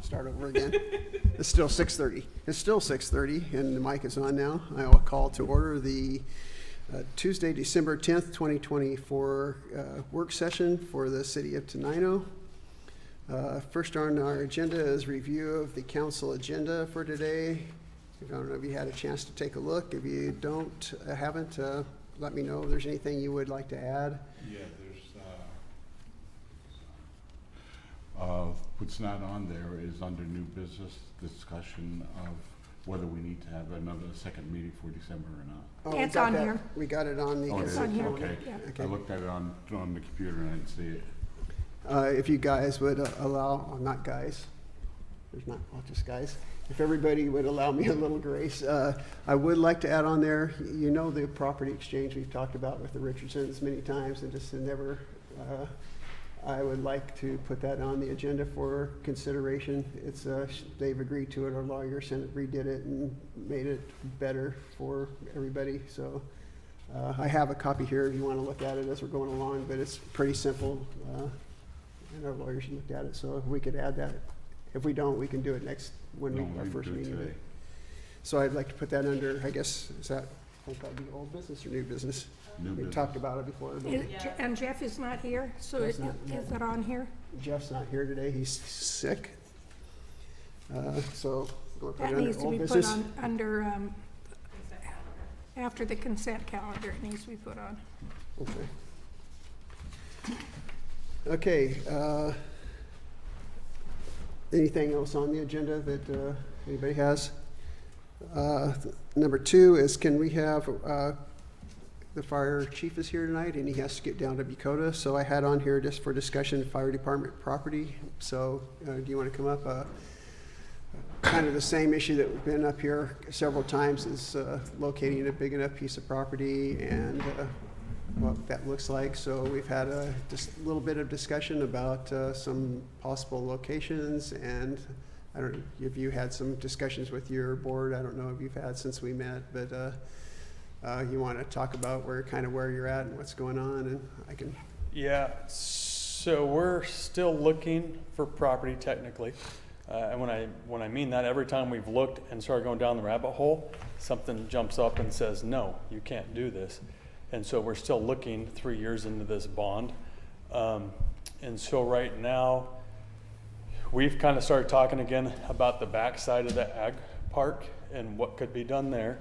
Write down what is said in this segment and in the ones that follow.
start over again. It's still 6:30. It's still 6:30, and the mic is on now. I will call to order the Tuesday, December 10th, 2024 work session for the City of Tenino. First on our agenda is review of the council agenda for today. I don't know if you had a chance to take a look. If you haven't, let me know if there's anything you would like to add. Yeah, there's what's not on there is under new business discussion of whether we need to have another second meeting for December or not. Oh, It's on here. We got it on the. Oh, it It's is? on here. Okay. Yeah. Okay. I looked at it on the computer and I didn't see it. If you guys would allow, not guys, there's not, well, just guys. If everybody would allow me a little grace, I would like to add on there, you know, the property exchange we've talked about with the Richardsons many times and just never, I would like to put that on the agenda for consideration. It's, they've agreed to it, our lawyer redid it and made it better for everybody. So I have a copy here if you want to look at it as we're going along, but it's pretty simple. And our lawyers looked at it, so if we could add that. If we don't, we can do it next, when we, our first meeting. Today. So I'd like to put that under, I guess, is that, I think that'd be old business or new business? New We business. talked about it before, but And Jeff is not here, so Jeff's is not- it on here? Jeff's not here today, he's sick. So we'll put it That under needs to old be put business. on, under, after the consent calendar, it needs to be put on. Okay. Okay, anything else on the agenda that anybody has? Number 2 is, can we have, the fire chief is here tonight and he has to get down to Bucota. So I had on here just for discussion, fire department property. So do you want to come up? Kind of the same issue that we've been up here several times is locating a big enough piece of property and what that looks like. So we've had just a little bit of discussion about some possible locations, and I don't know if you had some discussions with your board. I don't know if you've had since we met, but you want to talk about where you're at and what's going on, and I can. Yeah, so we're still looking for property technically. And when I mean that, every time we've looked and started going down the rabbit hole, something jumps up and says, no, you can't do this. And so we're still looking 3 years into this bond. And so right now, we've kind of started talking again about the backside of the ag park and what could be done there.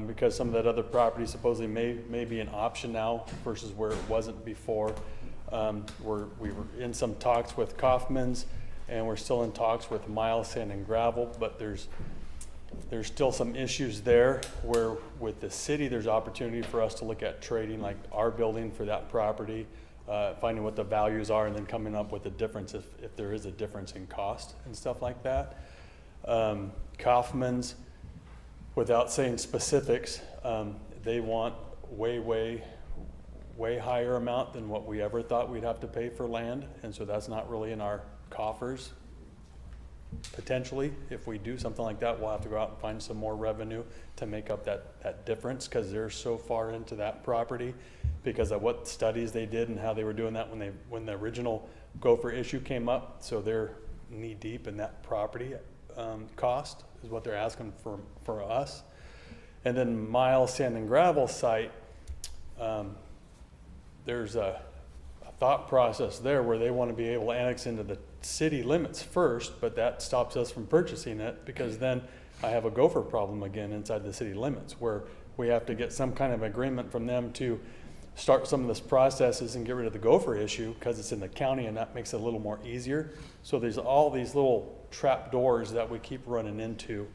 Because some of that other property supposedly may be an option now versus where it wasn't before. We were in some talks with Kaufman's, and we're still in talks with Miles Sand and Gravel, but there's still some issues there where with the city there's opportunity for us to look at trading like our building for that property, finding what the values are, and then coming up with a difference if there is a difference in cost and stuff like that. Kaufman's, without saying specifics, they want way higher amount than what we ever thought we'd have to pay for land, and so that's not really in our coffers. Potentially, if we do something like that, we'll have to go out and find some more revenue to make up that difference, because they're so far into that property because of what studies they did and how they were doing that when the original gopher issue came up. So they're knee deep in that property cost is what they're asking for us. And then Miles Sand and Gravel site, there's a thought process there where they want to be able to annex into the city limits first, but that stops us from purchasing it, because then I have a gopher problem again inside the city limits where we have to get some kind of agreement from them to start some of this processes and get rid of the gopher issue, because it's in the county and that makes it a little more easier. So there's all these little trap doors that we keep running into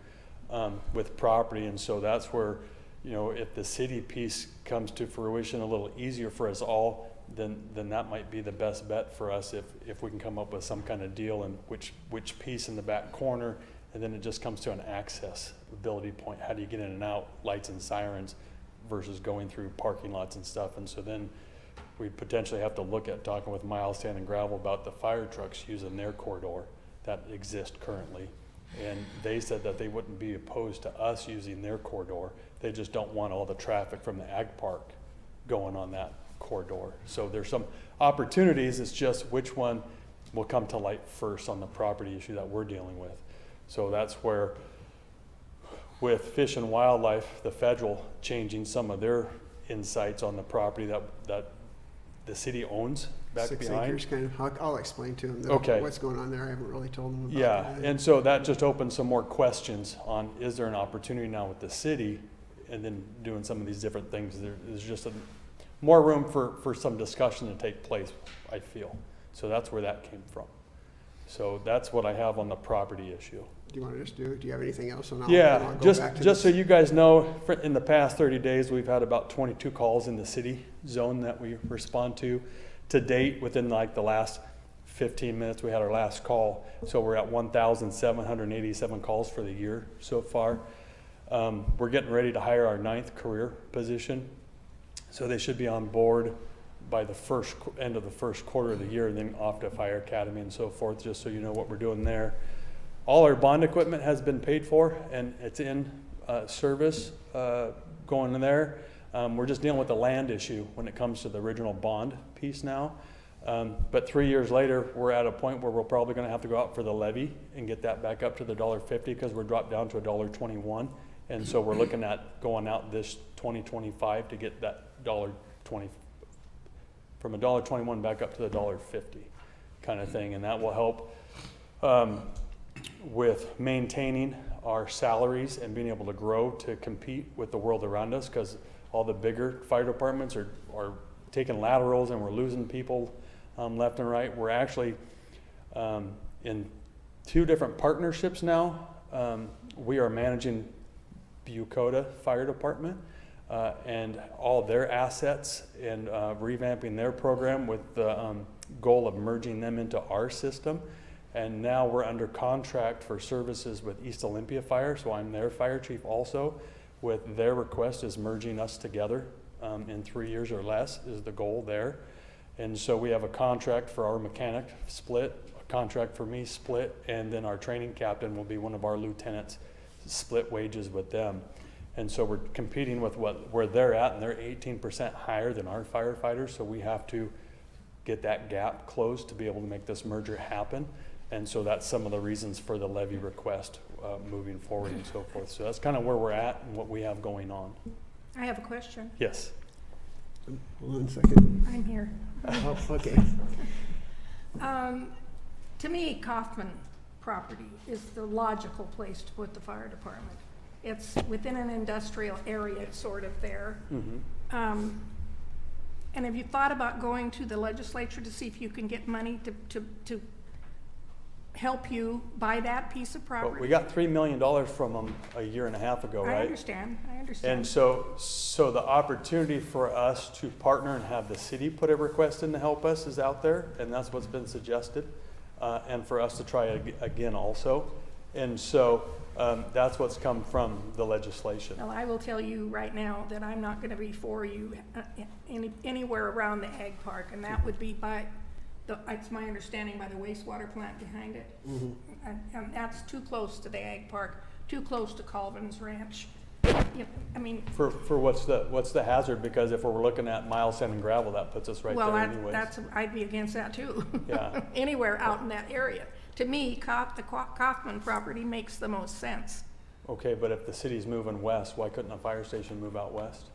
with property, and so that's where, you know, if the city piece comes to fruition a little easier for us all, then that might be the best bet for us if we can come up with some kind of deal and which piece in the back corner, and then it just comes to an access ability point. How do you get in and out, lights and sirens, versus going through parking lots and stuff. And so then we potentially have to look at talking with Miles Sand and Gravel about the fire trucks using their corridor that exist currently. And they said that they wouldn't be opposed to us using their corridor. They just don't want all the traffic from the ag park going on that corridor. So there's some opportunities. It's just which one will come to light first on the property issue that we're dealing with. So that's where, with Fish and Wildlife, the federal changing some of their insights on the property that the city owns back 6 behind. acres, kind of, I'll explain to them Okay. what's going on there. I haven't really told them about Yeah, that. and so that just opens some more questions on, is there an opportunity now with the city, and then doing some of these different things? There's just more room for some discussion to take place, I feel. So that's where that came from. So that's what I have on the property issue. Do you want to just do you have anything else? And I'll Yeah, go just back to just so this. you guys know, in the past 30 days, we've had about 22 calls in the city zone that we respond to. To date, within like the last 15 minutes, we had our last call. So we're at 1,787 calls for the year so far. We're getting ready to hire our 9th career position. So they should be on board by the end of the first quarter of the year, and then off to Fire Academy and so forth, just so you know what we're doing there. All our bond equipment has been paid for, and it's in service going in there. We're just dealing with the land issue when it comes to the original bond piece now. But 3 years later, we're at a point where we're probably going to have to go out for the levy and get that back up to the $1.50, because we're dropped down to $1.21. And so we're looking at going out this 2025 to get that $1.20, from $1.21 back up to the $1.50 kind of thing. And that will help with maintaining our salaries and being able to grow to compete with the world around us, because all the bigger fire departments are taking laterals, and we're losing people left and right. We're actually in 2 different partnerships now. We are managing Bucota Fire Department and all their assets, and revamping their program with the goal of merging them into our system. And now we're under contract for services with East Olympia Fire, so I'm their fire chief also. With their request is merging us together in 3 years or less is the goal there. And so we have a contract for our mechanic split, a contract for me split, and then our training captain will be one of our lieutenants, split wages with them. And so we're competing with where they're at, and they're 18% higher than our firefighters, so we have to get that gap closed to be able to make this merger happen. And so that's some of the reasons for the levy request moving forward and so forth. So that's kind of where we're at and what we have going on. I have a question. Yes. Hold on a second. I'm here. Oh, okay. To me, Kaufman property is the logical place to put the fire department. It's within an industrial area, sort of there. Mm-hmm. And have you thought about going to the legislature to see if you can get money to help you buy that piece of property? But we got $3 million from them a year and a half ago, right? I understand. And so the opportunity for us to partner and have the city put a request in to help us is out there, and that's what's been suggested, and for us to try it again also. And so that's what's come from the legislation. Well, I will tell you right now that I'm not going to be for you anywhere around the ag park, and that would be it's my understanding, by the wastewater plant behind it. Mm-hmm. And that's too close to the ag park, too close to Colvin's Ranch. I mean, For what's the hazard? Because if we're looking at miles, sand, and gravel, that puts us right well, there anyways. I'd be against that too. Yeah. Anywhere out in that area. To me, the Kaufman property makes the most sense. Okay, but if the city's moving west, why couldn't a fire station move out west?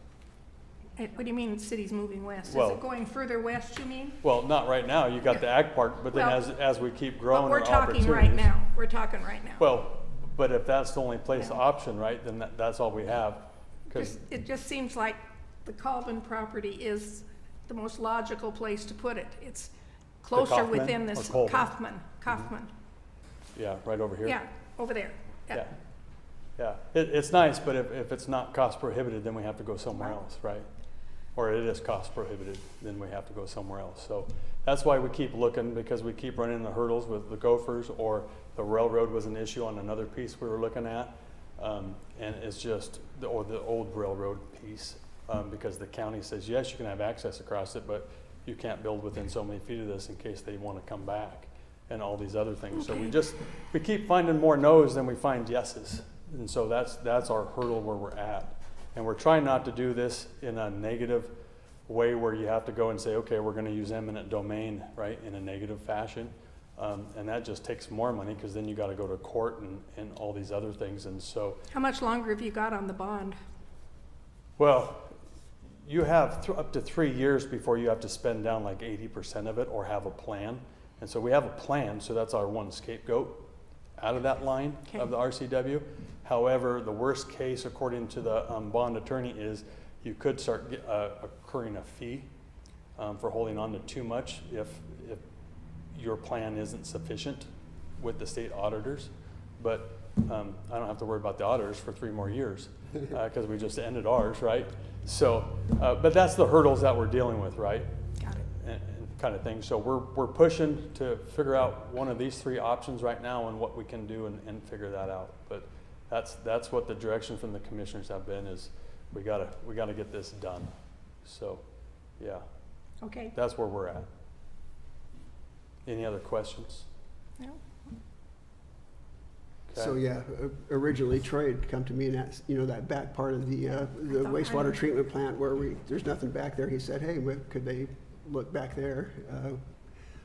What do you mean city's moving west? Is Well- it going further west, you mean? Well, not right now. You got the ag park, but then Well, as we keep But growing, we're our talking right opportunities- now. We're talking right now. Well, but if that's the only place Yeah. option, right, then that's all we have. 'Cause It just seems like the Colvin property is the most logical place to put it. It's closer Kaufman within or this, Colvin? Kaufman, yeah, right over here. yeah, over there. Yeah. Yeah. It's nice, but if it's not cost prohibited, then we have to go somewhere else, right? Or it is cost prohibited, then we have to go somewhere else. So that's why we keep looking, because we keep running the hurdles with the gophers, or the railroad was an issue on another piece we were looking at. And it's just, or the old railroad piece, because the county says, yes, you can have access across it, but you can't build within so many feet of this in case they want to come back, and all these other things. So we keep finding more no's than we find yeses. And so that's our hurdle where we're at. And we're trying not to do this in a negative way where you have to go and say, okay, we're going to use eminent domain, right, in a negative fashion. And that just takes more money, because then you gotta go to court and all these other things, and so, How much longer have you got on the bond? well, you have up to 3 years before you have to spend down like 80% of it or have a plan. And so we have a plan, so that's our one scapegoat out of that line of the RCW. However, the worst case, according to the bond attorney, is you could start accruing a fee for holding on to too much if your plan isn't sufficient with the state auditors. But I don't have to worry about the auditors for 3 more years because we just ended ours, right? So, but that's the hurdles that we're dealing with, right? Got it. And kind of thing. So we're pushing to figure out one of these 3 options right now and what we can do and figure that out. But that's what the direction from the commissioners have been, is we gotta get this done. So, yeah, Okay, that's where we're at. Any other questions? no, Okay. So, yeah, originally Troy had come to me and asked, that back part of the thought wastewater I- treatment plant where there's nothing back there. He said, hey, could they look back there?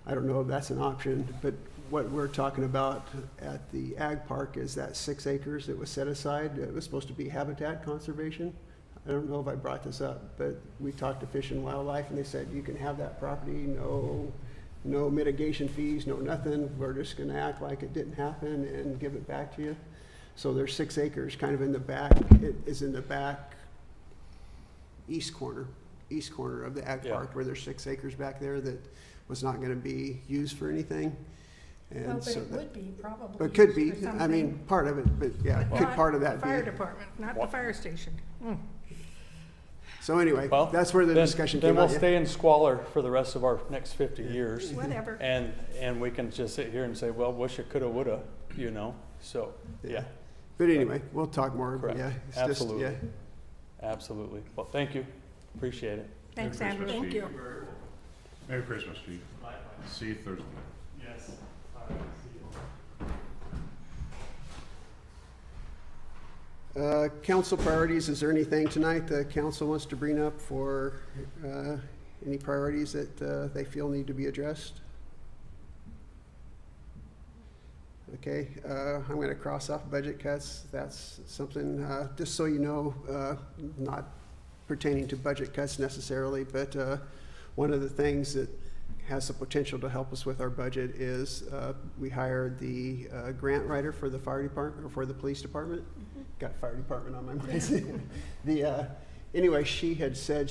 I don't know if that's an option, but what we're talking about at the ag park is that 6 acres that was set aside. It was supposed to be habitat conservation. I don't know if I brought this up, but we talked to Fish and Wildlife and they said, you can have that property, no mitigation fees, no nothing. We're just gonna act like it didn't happen and give it back to you. So there's 6 acres kind of in the back. It is in the back east corner of the ag Yeah. park, where there's 6 acres back there that was not gonna be used for anything. well, And but so it would be probably. it could used be, for I something, mean, part of it, but yeah, but could not part of the that Fire be? department, not the What? fire station. So anyway, Well, that's where the discussion Then came we'll out. yeah. stay in squalor for the rest of our next 50 years. Whatever. And we can just sit here and say, well, wish it coulda, woulda, so, yeah, But anyway, we'll talk more, Correct. yeah. It's just- Absolutely. yeah. absolutely. Well, thank you, appreciate it. Thanks, Merry Andrew. Christmas, Thank Chief. you. Merry Christmas, Chief. See you Thursday. Yes. Council priorities, is there anything tonight the council wants to bring up for any priorities that they feel need to be addressed? Okay, I'm going to cross off budget cuts. That's something, just so you know, not pertaining to budget cuts necessarily, but one of the things that has the potential to help us with our budget is we hired the grant writer for the fire department, or for the police department. Got fire department on my mind. Anyway, she had said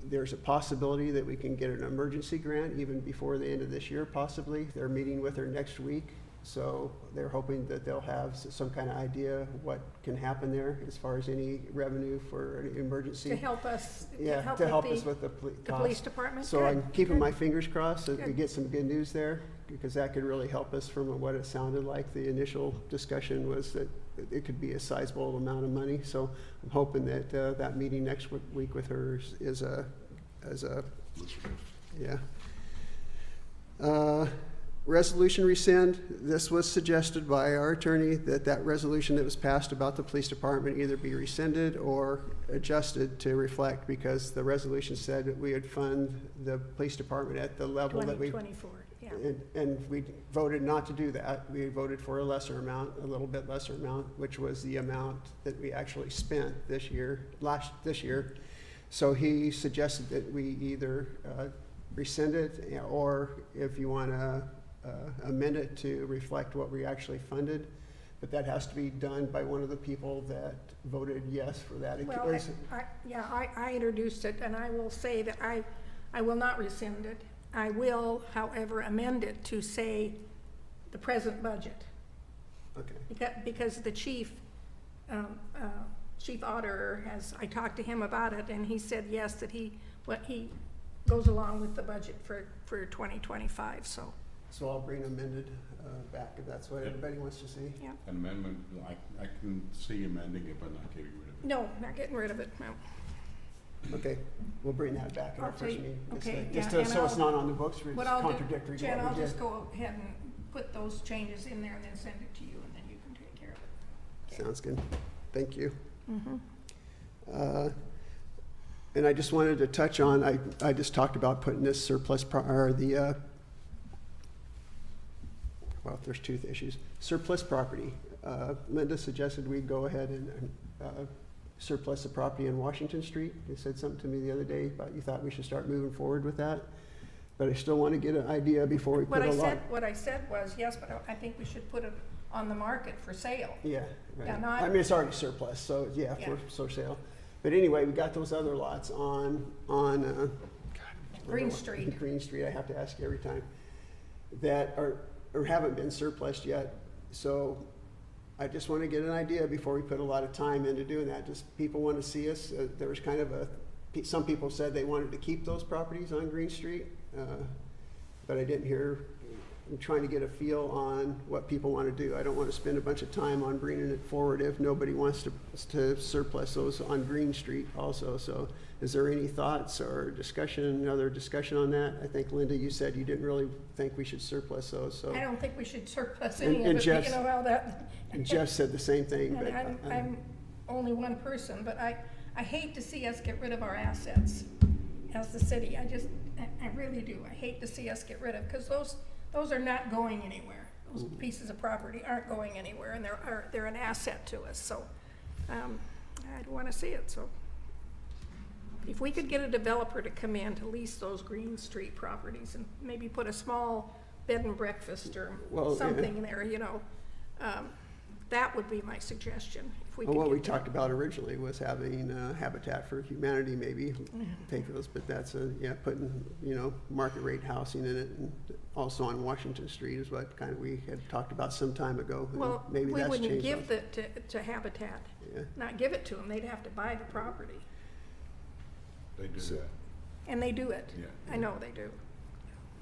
there's a possibility that we can get an emergency grant even before the end of this year, possibly. They're meeting with her next week, so they're hoping that they'll have some kind of idea what can happen there as far as any revenue for an emergency. To help us, Yeah, to help us with the the police department. So Good, I'm keeping good. my fingers crossed that we Good. get some good news there, because that could really help us from what it sounded like. The initial discussion was that it could be a sizable amount of money. So I'm hoping that that meeting next week with her is a yeah. Resolution rescind. This was suggested by our attorney that resolution that was passed about the police department either be rescinded or adjusted to reflect, because the resolution said that we would fund the police department at the level that we. 2024, yeah. And we voted not to do that. We voted for a lesser amount, a little bit lesser amount, which was the amount that we actually spent this year. So he suggested that we either rescind it, or if you want to amend it to reflect what we actually funded. But that has to be done by one of the people that voted yes for that. Well, I introduced it, and I will say that I will not rescind it. I will, however, amend it to say the present budget. Okay. Because the chief auditor I talked to him about it, and he said yes, that he goes along with the budget for 2025, so. So I'll bring amended back if that's what everybody wants to see. Yeah. An amendment, I can see amending it, but not getting rid of it. No, not getting rid of it, no. Okay, we'll bring that back in our I'll first take- meeting. okay, Just yeah, so and it's not on the books, it's What I'll do, contradictory to Jen, what I'll we did. just go ahead and put those changes in there and then send it to you, and then you can take care of it. Sounds good. Thank you. Mm-hmm. And I just wanted to touch on, I just talked about putting this surplus, or the well, there's two issues. Surplus property. Linda suggested we go ahead and surplus the property on Washington Street. You said something to me the other day about you thought we should start moving forward with that. But I still want to get an idea before we put a lot. What I said was, yes, but I think we should put it on the market for sale. Yeah, right. Yeah, not- I mean, it's already surplus, so yeah, for sale. But anyway, we got those other lots on Green Street. Green Street, I have to ask every time, that are, or haven't been surplused yet. So I just want to get an idea before we put a lot of time into doing that. Just people want to see us. There was kind of some people said they wanted to keep those properties on Green Street, but I didn't hear. I'm trying to get a feel on what people want to do. I don't want to spend a bunch of time on bringing it forward if nobody wants to surplus those on Green Street also. So is there any thoughts or other discussion on that? I think, Linda, you said you didn't really think we should surplus those, so. I don't think we should surplus any And of it, you Jeff's- know how that. And Jeff said the same thing, but. And I'm only one person, but I hate to see us get rid of our assets as the city. I really do. I hate to see us get rid of, because those are not going anywhere. Those pieces of property aren't going anywhere, and they're an asset to us, so, I'd wanna see it, so. If we could get a developer to come in to lease those Green Street properties and maybe put a small bed and breakfast or Well, something there, you know, that would be my suggestion, if we could Well, what we get that. talked about originally was having Habitat for Humanity maybe take those, but that's putting, market rate housing in it, and also on Washington Street is what kind of we had talked about some time ago. and Well, maybe we that's wouldn't changed give also. that to Habitat, Yeah. not give it to them, they'd have to buy the property, They do that. and they do it. Yeah. I know they do.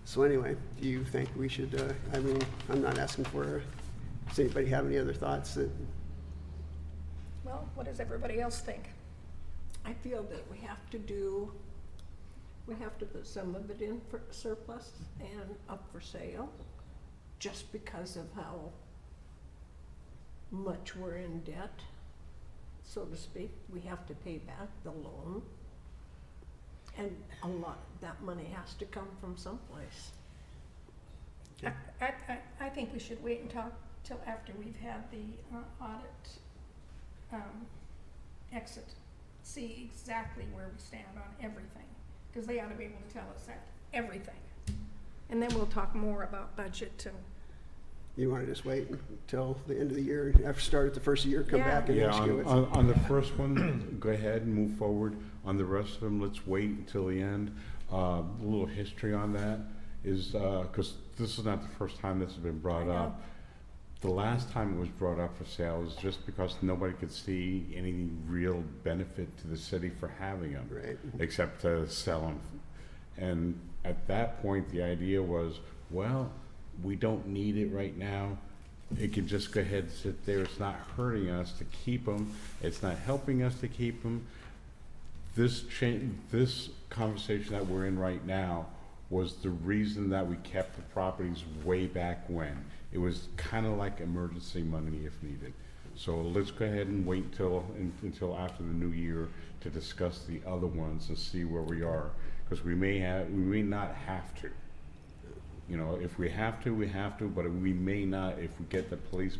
So anyway, do you think we should, I'm not asking for, does anybody have any other thoughts that, Well, what does everybody else think? I feel that we have to put some of it in for surplus and up for sale, just because of how much we're in debt, so to speak. We have to pay back the loan. And a lot, that money has to come from someplace. I think we should wait and talk till after we've had the audit exit, see exactly where we stand on everything, because they ought to be able to tell us that, everything. And then we'll talk more about budget and, you want to just wait until the end of the year, after start at the first of the year, come Yeah. back and Yeah, just do it? on the first one, go ahead and move forward. On the rest of them, let's wait until the end. A little history on that is, because this is not the first time this has been brought I know. up. The last time it was brought up for sale was just because nobody could see any real benefit to the city for having them. Right. Except to sell them. And at that point, the idea was, well, we don't need it right now. It can just go ahead and sit there. It's not hurting us to keep them. It's not helping us to keep them. This conversation that we're in right now was the reason that we kept the properties way back when. It was kind of like emergency money if needed. So let's go ahead and wait until after the new year to discuss the other ones and see where we are. Because we may not have to. If we have to, we have to, but we may not if we get the police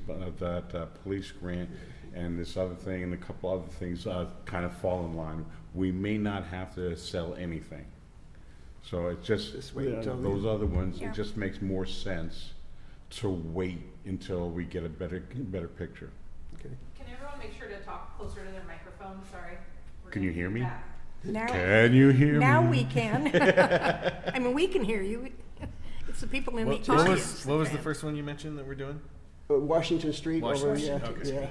grant and this other thing and a couple other things kind of fall in line. We may not have to sell anything. So it's just wait until those other ones. Yeah. It just makes more sense to wait until we get a better picture. Okay. Can everyone make sure to talk closer to their microphone? Sorry. We're Can gonna you hear me? feedback. now, Can you hear me? now we can. I mean, we can hear you. It's the people in the What audience. was the that first one you mentioned that we're doing? Washington Street over, Washington, yeah, okay. yeah.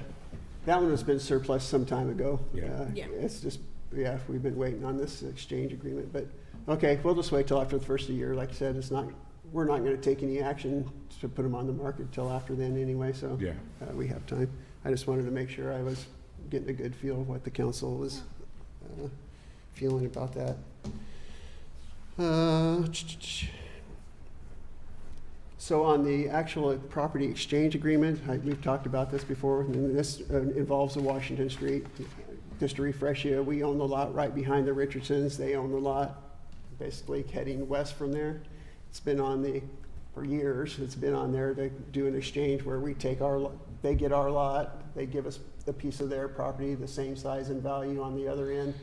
That one has been surplus some time ago. Yeah. Yeah. It's just, we've been waiting on this exchange agreement, but, okay, we'll just wait till after the first of the year. Like I said, we're not gonna take any action to put them on the market till after then anyway, so. Yeah. We have time. I just wanted to make sure I was getting a good feel of what the council was, feeling about that. So on the actual property exchange agreement, we've talked about this before, and this involves the Washington Street. Just to refresh you, we own the lot right behind the Richardsons. They own the lot basically heading west from there. It's been on the for years. It's been on there to do an exchange where we take they get our lot, they give us a piece of their property, the same size and value on the other end,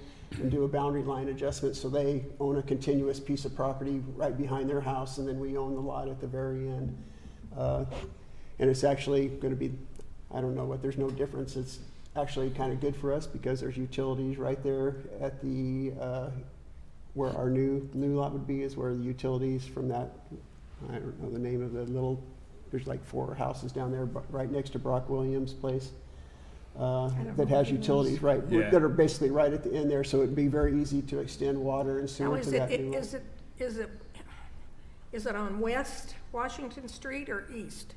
and do a boundary line adjustment, so they own a continuous piece of property right behind their house, and then we own the lot at the very end. And it's actually gonna be, I don't know what, there's no difference. It's actually kind of good for us because there's utilities right there at the, where our new lot would be, is where the utilities from that, I don't know the name of the little, there's like 4 houses down there, right next to Brock Williams' place. That has utilities right, Yeah. that are basically right at the end there, so it'd be very easy to extend water and Now, sewer to that new lot. is it on West Washington Street or East?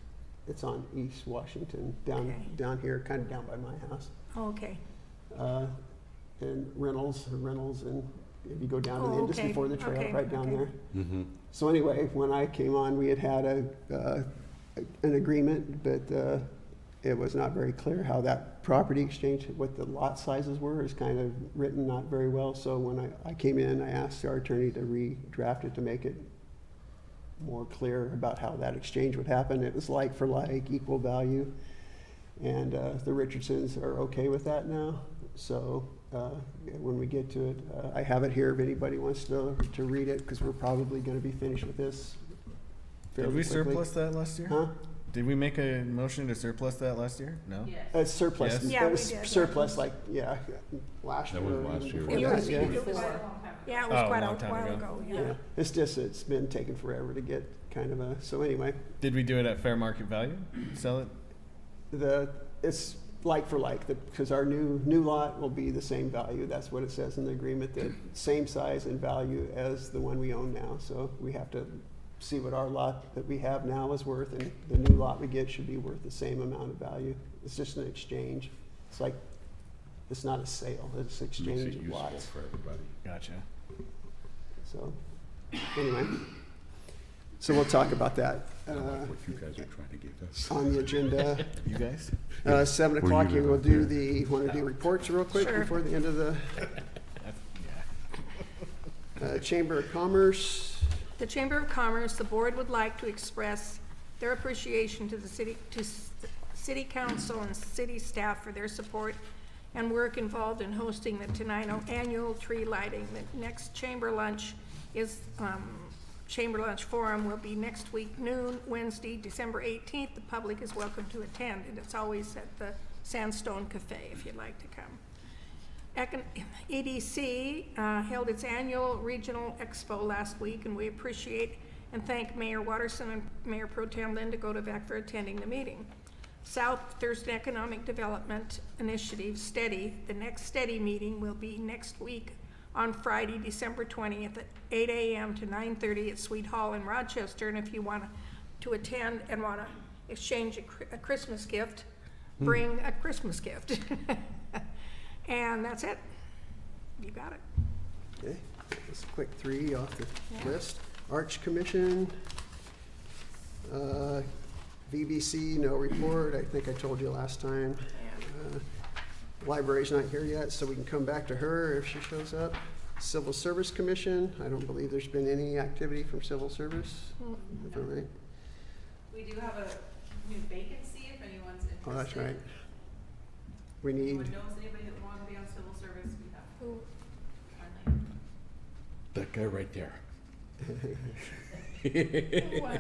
It's on East Washington, Okay. down here, kind of down by my house. Okay. And Reynolds, and if you go down to the Oh, end, just okay, before the trail, okay, right down okay. there. Mm-hmm. So anyway, when I came on, we had an agreement, but it was not very clear how that property exchange, what the lot sizes were, is kind of written not very well. So when I came in, I asked our attorney to redraft it to make it more clear about how that exchange would happen. It was like for like, equal value. And the Richardsons are okay with that now. So when we get to it, I have it here if anybody wants to read it, because we're probably going to be finished with this fairly Did we quickly. surplus that last year? Huh? Did we make a motion to surplus that last year? No? Yes. It's surplus. Yes. Yeah, It we was did. surplus, like, yeah, last year. That was or last even year, before wasn't that, it? yeah. It was- Quite a long time ago. Yeah, it was Oh, quite a long time while ago. ago, Yeah, yeah. it's just, it's been taking forever to get kind of so anyway, Did we do it at fair market value? Sell it? it's like for like, because our new lot will be the same value. That's what it says in the agreement, the same size and value as the one we own now. So we have to see what our lot that we have now is worth, and the new lot we get should be worth the same amount of value. It's just an exchange. It's like, it's not a sale, it's an Makes exchange it of useful lots. for everybody. Gotcha. So, anyway, so we'll talk about that I like what you guys are trying to give us. on the agenda. You guys? 7 Were o'clock, you and we'll out do there? want to do reports real quick Sure. before the end of the Yeah. Chamber of Commerce. The Chamber of Commerce, the board would like to express their appreciation to the city council and city staff for their support and work involved in hosting the Tenino annual tree lighting. The next chamber lunch is, Chamber Lunch Forum will be next week noon, Wednesday, December 18th. The public is welcome to attend, and it's always at the Sandstone Cafe if you'd like to come. EDC held its annual regional expo last week, and we appreciate and thank Mayor Watterson and Mayor Pro Tem Linda Godevec for attending the meeting. South Thurston Economic Development Initiative, STEADY, the next STEADY meeting will be next week on Friday, December 20th at 8 a.m. to 9:30 at Sweet Hall in Rochester. And if you want to attend and want to exchange a Christmas gift, bring a Christmas gift. And that's it. You got it. Okay, just a quick 3 off the list. Arch Commission, VBC, no report. I think I told you last time. Library's not here yet, so we can come back to her if she shows up. Civil Service Commission, I don't believe there's been any activity from Civil Service. Is that right? We do have a new vacancy if anyone's interested. Oh, that's right. We If need, anyone knows anybody that wants to be on civil service, we have Who- friendly. That guy right there. who, I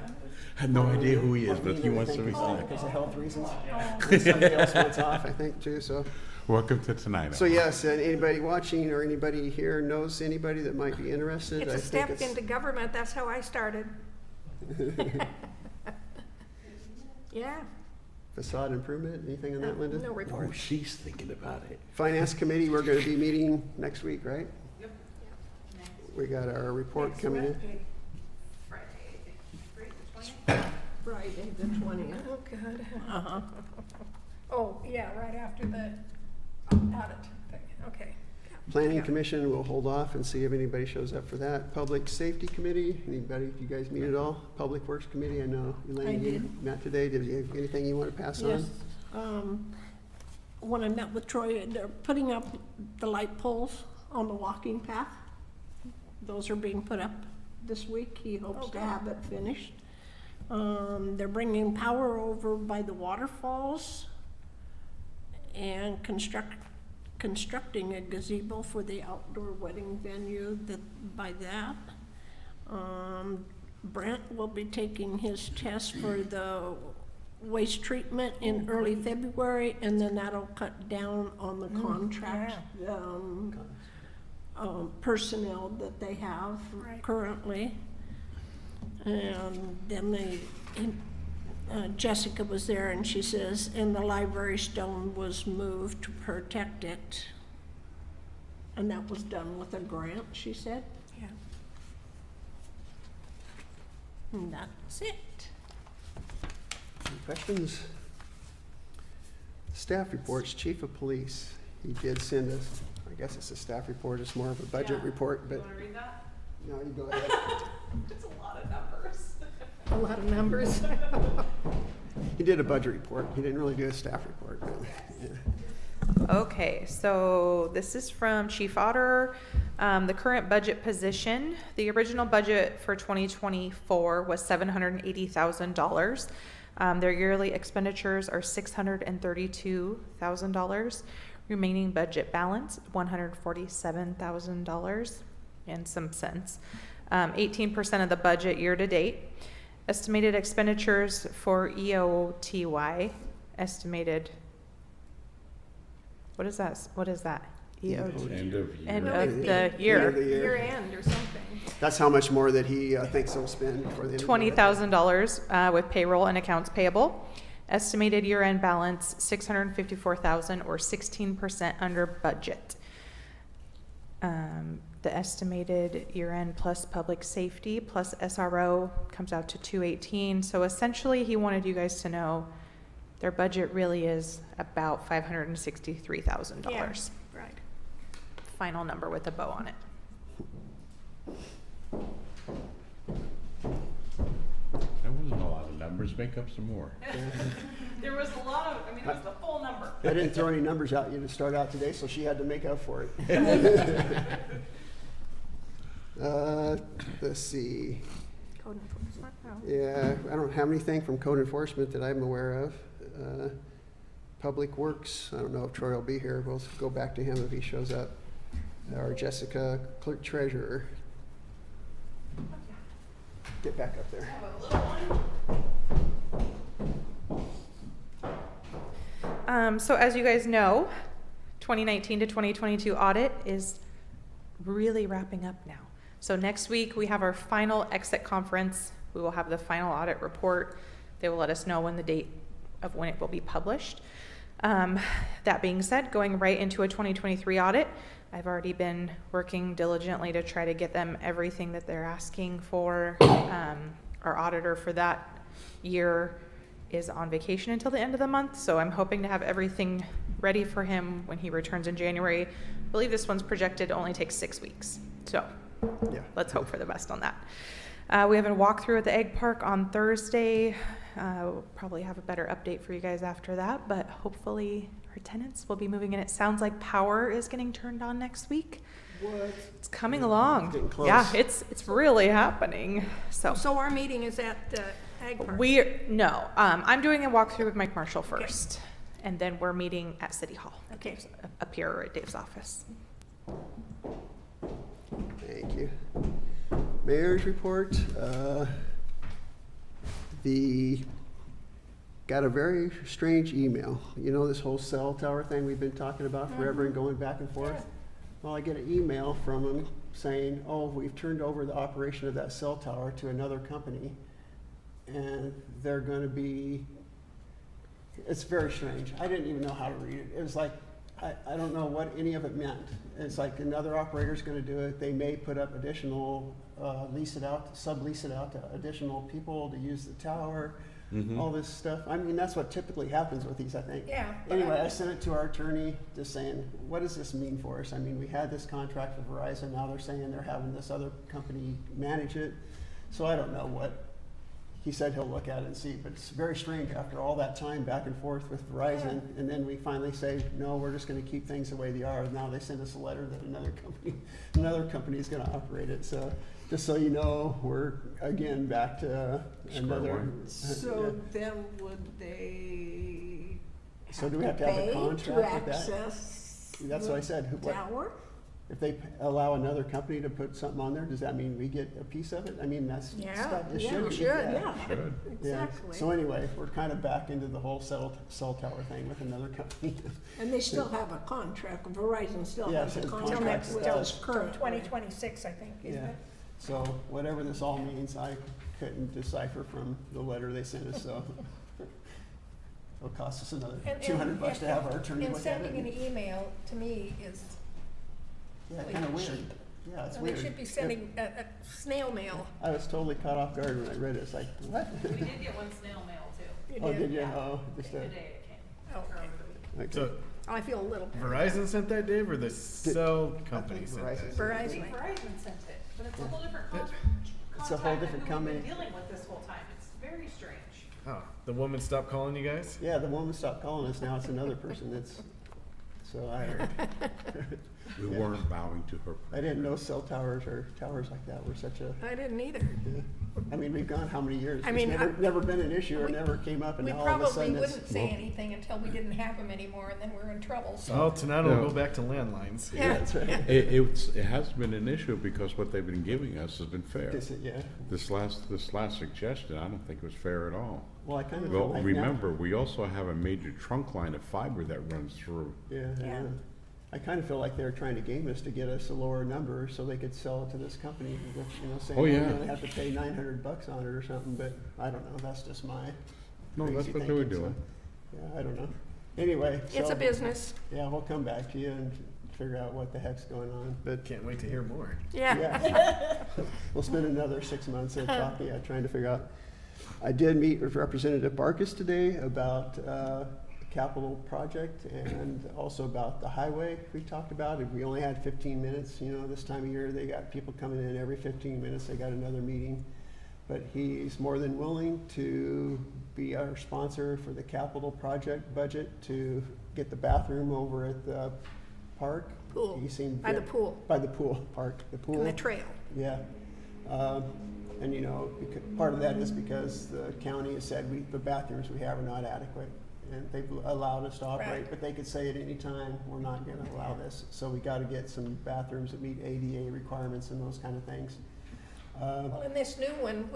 had no idea who he is, but he wants to resign resign. because of health reasons. Oh. And somebody else wants off, I think, too, so. Welcome to tonight. So yes, and anybody watching or anybody here knows anybody that might be interested. It's I a think step into government. That's how I started. Yeah, Facade improvement, anything on that, Linda? no report. Oh, she's thinking about it. Finance Committee, we're gonna be meeting next week, right? Yep. Next We got our report Next coming in. Wednesday. Friday, right, the 20th? Friday, the 20th. Oh, good. Uh-huh. Oh, yeah, right after the audit thing. Okay. Planning Yeah. Commission, we'll hold off and see if anybody shows up for that. Public Safety Committee, anybody, you guys meet at all? Public Works Committee, I know Elaine, I you did. met today. Did you have anything you want to pass on? Yes. When I met with Troy, they're putting up the light poles on the walking path. Those are being put up this week. He hopes to Okay. have it finished. They're bringing power over by the waterfalls and constructing a gazebo for the outdoor wedding venue by that. Brent will be taking his test for the waste treatment in early February, and then that'll cut down on the contract, personnel that they have Right. currently. And then Jessica was there, and she says, and the library stone was moved to protect it. And that was done with a grant, she said. Yeah. And that's it. Any questions? Staff reports, Chief of Police. He did send us, I guess it's a staff report, it's more of a budget Yeah. report, You but wanna read that? no, you go ahead. It's a lot of numbers. A lot of numbers. He did a budget report. He didn't really do a staff report, but, yeah. Okay, so this is from Chief Auditor. The current budget position, the original budget for 2024 was $780,000. Their yearly expenditures are $632,000. Remaining budget balance, $147,000 and some cents. 18% of the budget year to date. Estimated expenditures for EOTY, estimated, what is that? EOT. End of year. End Really? of the End of year. the year. Year end or something. That's how much more that he thinks he'll spend before the end of the year. $20,000 with payroll and accounts payable. Estimated year-end balance, $654,000 or 16% under budget. The estimated year-end plus public safety plus SRO comes out to $218. So essentially, he wanted you guys to know their budget really is about $563,000. Yeah, right. Final number with a bow on it. That wasn't a lot of numbers, make up some more. There was a lot of, I mean, it was the full number. I didn't throw any numbers out you to start out today, so she had to make up for it. Let's see. Code enforcement, no. Yeah, I don't have anything from code enforcement that I'm aware of. Public Works, I don't know if Troy will be here. We'll go back to him if he shows up. Or Jessica, clerk treasurer. Get back up there. Have a little one. So as you guys know, 2019 to 2022 audit is really wrapping up now. So next week we have our final exit conference. We will have the final audit report. They will let us know when the date of when it will be published. That being said, going right into a 2023 audit, I've already been working diligently to try to get them everything that they're asking for. Our auditor for that year is on vacation until the end of the month, so I'm hoping to have everything ready for him when he returns in January. I believe this one's projected to only take 6 weeks, so Yeah. let's hope for the best on that. We have a walkthrough at the Egg Park on Thursday. We'll probably have a better update for you guys after that, but hopefully our tenants will be moving in. It sounds like power is getting turned on next week. What? It's coming along. Getting close. Yeah, it's really happening. So So our meeting is at Ag Park. I'm doing a walkthrough with Mike Marshall first, and then we're meeting at City Hall. Okay. Up here or at Dave's office. Thank you. Mayor's report. Got a very strange email. You know this whole cell tower thing we've been talking about forever and going back and forth? Well, I get an email from them saying, oh, we've turned over the operation of that cell tower to another company. And they're gonna be, it's very strange. I didn't even know how to read it. It was like, I don't know what any of it meant. It's like another operator's gonna do it. They may put up additional, lease it out, sublease it out to additional people to use the tower, all this stuff. I mean, that's what typically happens with these, I think. Yeah. Anyway, I sent it to our attorney just saying, what does this mean for us? I mean, we had this contract with Verizon, now they're saying they're having this other company manage it. So I don't know what he said he'll look at it and see, but it's very strange after all that time back and forth with Verizon, and then we finally say, no, we're just gonna keep things the way they are. Now they send us a letter that another company is gonna operate it, so, just so you know, we're again back to Square another. one. So then would they So do we have to have a pay contract to with that? access That's what I said. the tower? If they allow another company to put something on there, does that mean we get a piece of it? I mean, that's. Yeah, it yeah, be, should, yeah. Should. Yeah. Exactly. So anyway, we're kind of back into the whole cell tower thing with another company. And they still have a contract, Verizon still Yeah, has it a says contract contracts with with us us. currently. 2026, I think, isn't Yeah. it? So whatever this all means, I couldn't decipher from the letter they sent us, so. It'll cost us another And- $200 to have our attorney And look at sending an it. email to me is, Yeah, kind of weird. Yeah, it's they weird. should be sending a snail mail. I was totally caught off guard when I read it. It's like, what? We did get one snail mail too. You Oh, did you? Yeah. Oh, just The a. day it came. Oh, okay. Okay. So Oh, I feel a little better. Verizon sent that, Dave, or the cell I company think sent Verizon that? I think Verizon. Verizon sent it, but it's a whole different It's a whole contact different than who we've company. been dealing with this whole time. It's very strange. Oh, the woman stopped calling you guys? Yeah, the woman stopped calling us. Now it's another person that's, so I heard. We weren't bowing to her. I didn't know cell towers or towers like that were such a, I didn't either. I mean, we've gone how many years? I mean, It's never been an issue or never came up and We now all of a probably sudden it's. wouldn't say anything until we didn't have them anymore, and then we're in trouble, so. Well, tonight Yeah. we'll go back to landlines. Yeah. That's right. It has been an issue because what they've been giving us has been fair. Yeah, This last suggestion, I don't think was fair at all. well, I kind of feel Well, like now. remember, we also have a major trunk line of fiber that runs through. Yeah, Yeah. I kind of feel like they were trying to game us to get us a lower number so they could sell it to this company, with, saying, Oh, well, you yeah. only have to pay $900 on it or something, but I don't know, that's just my No, that's crazy what they were thinking, so, doing. yeah, I don't know. Anyway, It's so, a business, yeah, we'll come back to you and figure out what the heck's going on, but Can't wait to hear more. yeah. yeah. We'll spend another 6 months at talking, trying to figure out. I did meet with Representative Barkus today about capital project and also about the highway we talked about. We only had 15 minutes, this time of year, they got people coming in every 15 minutes, they got another meeting. But he's more than willing to be our sponsor for the capital project budget to get the bathroom over at the park. Pool, He seemed by the pool, By the pool, park, the pool. and the trail. Yeah. And part of that is because the county has said the bathrooms we have are not adequate. And they've allowed us to operate, Right. but they could say at any time, we're not gonna allow this. So we gotta get some bathrooms that meet ADA requirements and those kind of things. Well, and this new one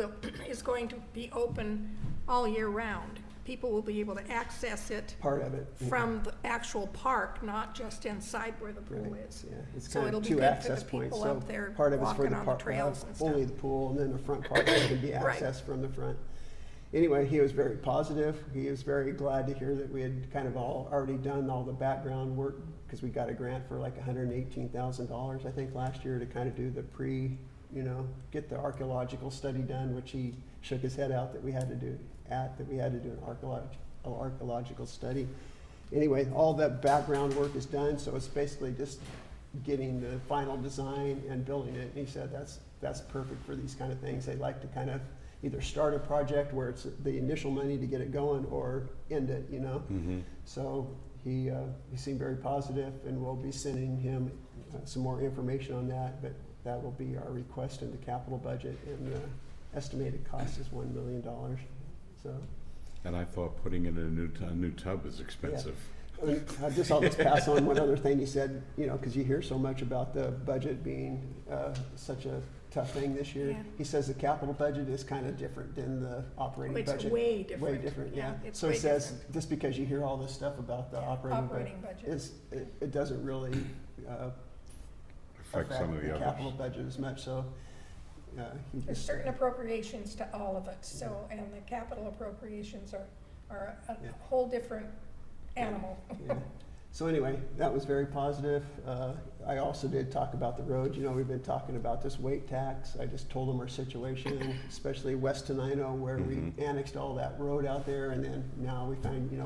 is going to be open all year round. People will be able to access it Part of it. yeah. from the actual park, not just inside where the pool Right, is. yeah. It's So kind it'll of be two good for the access points. people So up there part of it's for walking the on the park, trails and stuff. only the pool, and then the front part can be Right. accessed from the front. Anyway, he was very positive. He was very glad to hear that we had kind of already done all the background work, because we got a grant for like $118,000, I think, last year to kind of do the get the archaeological study done, which he shook his head out that we had to do an archaeological study. Anyway, all that background work is done, so it's basically just getting the final design and building it. And he said that's perfect for these kind of things. They like to kind of either start a project where it's the initial money to get it going or end it, So he seemed very positive, and we'll be sending him some more information on that, but that will be our request in the capital budget, and the estimated cost is $1 million, so. And I thought putting in a new tub is expensive. I'll just pass on one other thing he said, because you hear so much about the budget being such a tough thing this year. Yeah. He says the capital budget is kind of different than the operating It's budget. way different. Way different, yeah. It's So way he says, different. just because you hear all this stuff about the operating budget, it doesn't really Affect some of the capital others. budget as much, so. He There's just- certain appropriations to all of it, so, and the capital appropriations are a Yeah. whole different animal. Yeah. So anyway, that was very positive. I also did talk about the road. We've been talking about this weight tax. I just told them our situation, especially West Tenino, where we annexed all that road out there, and then now we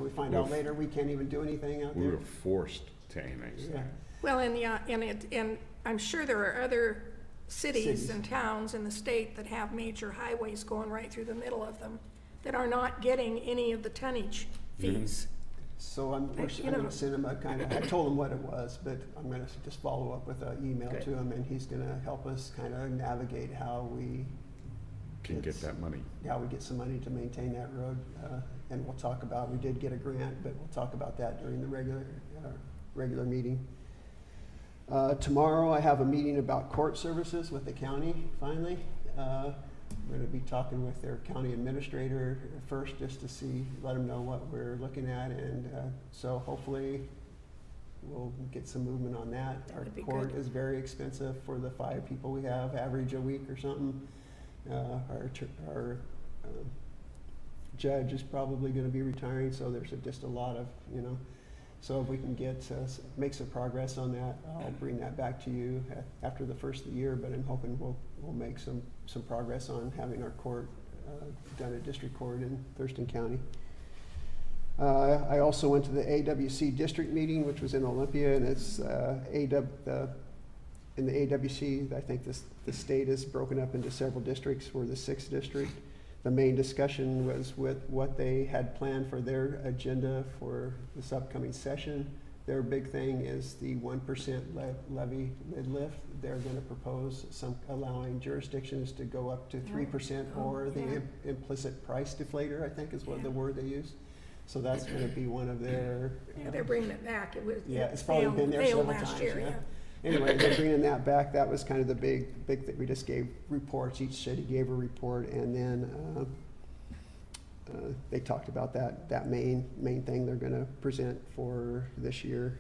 find out later we can't even do anything out We there. were forced to annex Yeah. that. Well, and I'm sure there are other cities and towns in the state that have major highways going right through the middle of them that are not getting any of the tonnage fees. So I'm You know. gonna send him a kind of, I told him what it was, but I'm gonna just follow up with an email Good. to him, and he's gonna help us kind of navigate how we Can get that money. get some money to maintain that road. And we'll talk about, we did get a grant, but we'll talk about that during the regular meeting. Tomorrow I have a meeting about court services with the county, finally. We're gonna be talking with their county administrator first, just to see, let them know what we're looking at, and so hopefully we'll get some movement on that. Our would be court good. is very expensive for the 5 people we have, average a week or something. Our judge is probably gonna be retiring, so there's just a lot of, so if we can make some progress on that, I'll bring that back to you after the first of the year, but I'm hoping we'll make some progress on having our court done at district court in Thurston County. I also went to the AWC district meeting, which was in Olympia, and it's in the AWC, I think the state is broken up into several districts. We're the 6th district. The main discussion was with what they had planned for their agenda for this upcoming session. Their big thing is the 1% levy lid lift. They're gonna propose allowing jurisdictions to go up to 3% or the implicit price deflator, I think is what the word they use. So that's gonna be one of their. Yeah, they're bringing it back. It's probably been there failed several last times, year, yeah. Anyway, they're bringing that back. That was kind of the big thing. We just gave reports. Each city gave a report, and then they talked about that main thing they're going to present for this year.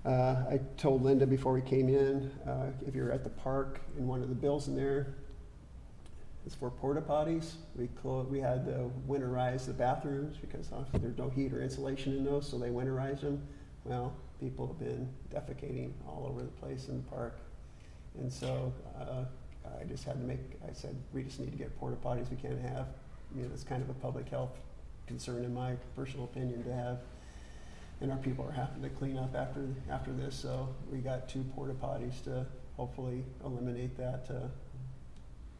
I told Linda before we came in, if you're at the park, and one of the bills in there is for porta potties. We had to winterize the bathrooms because there's no heat or insulation in those, so they winterized them. Well, people have been defecating all over the place in the park. And so I just had to I said, we just need to get porta potties. We can't have, it's kind of a public health concern in my personal opinion to have. And our people are having to clean up after this. So we got 2 porta potties to hopefully eliminate that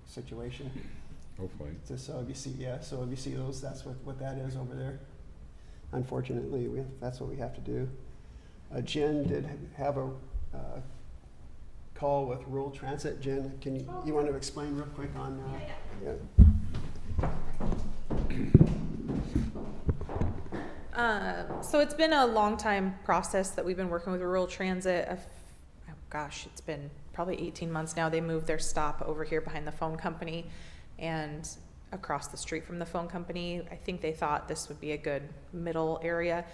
situation. Hopefully. So if you see those, that's what that is over there. Unfortunately, that's what we have to do. Jen did have a call with rural transit. Jen, you want to explain real quick on? So it's been a long time process that we've been working with rural transit. It's been probably 18 months now. They moved their stop over here behind the phone company and across the street from the phone company. I think they thought this would be a good middle area.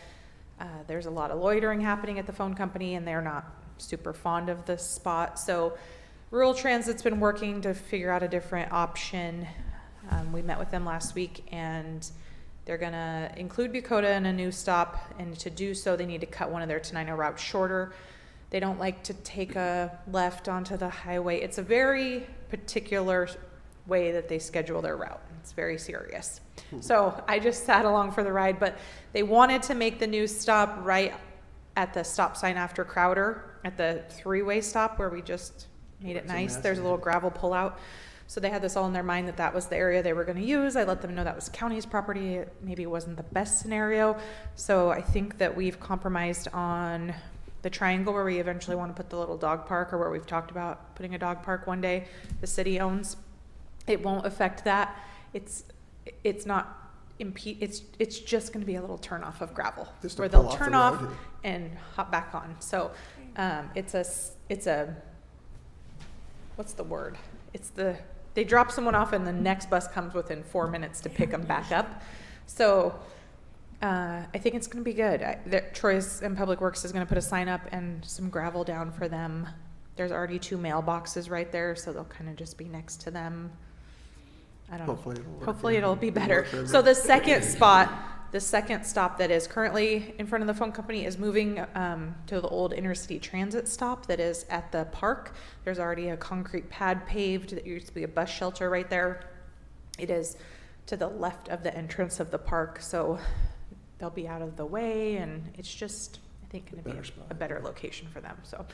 There's a lot of loitering happening at the phone company, and they're not super fond of this spot. So rural transit's been working to figure out a different option. We met with them last week, and they're gonna include Bucota in a new stop, and to do so they need to cut one of their Tenino routes shorter. They don't like to take a left onto the highway. It's a very particular way that they schedule their route. It's very serious. So I just sat along for the ride, but they wanted to make the new stop right at the stop sign after Crowder, at the 3-way stop where we just made it It's a nice. mess, There's a yeah. little gravel pullout. So they had this all in their mind that was the area they were going to use. I let them know that was county's property. It maybe wasn't the best scenario. So I think that we've compromised on the triangle where we eventually want to put the little dog park, or where we've talked about putting a dog park one day the city owns. It won't affect that. It's not it's just going to be a little turn off of gravel Just to where pull they'll off the turn off road. and hop back on. So it's a what's the word? They drop someone off and the next bus comes within 4 minutes to pick them back up. So I think it's going to be good. Troy's and Public Works is going to put a sign up and some gravel down for them. There's already 2 mailboxes right there, so they'll kind of just be next to them. I don't know. Hopefully it'll be better. So the second stop that is currently in front of the phone company is moving to the old intercity transit stop that is at the park. There's already a concrete pad paved that used to be a bus shelter right there. It is to the left of the entrance of the park, so they'll be out of the way, and I think, going to be Better spot. a better location for them. So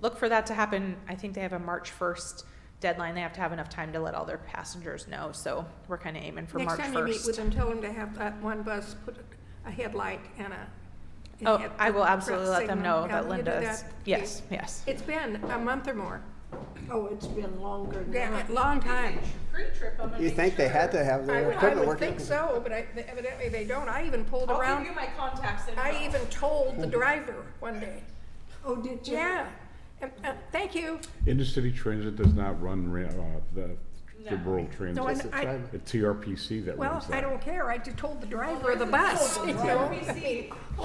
look for that to happen. I think they have a March 1st deadline. They have to have enough time to let all their passengers know. So we're kind of aiming for Next March time you meet with 1st. them, tell them to have that one bus put a headlight and a. Oh, and I will a absolutely let them signal. know Yeah, that will you do Linda's, that, yes, please? yes. It's been a month or more. Oh, it's been longer than Yeah, that. a long time. Pre-trip, I'm gonna You make think they sure. had to have I their would equipment working? think so, but evidently they don't. I even pulled I'll around. give you my contacts info. I even told the driver one day. Oh, did you? Yeah. Thank you. Intercity Transit does not run the No. rural transit. No, Just a I, driver. It's TRPC that well, runs that. I don't care. I just told the driver of the bus. You know?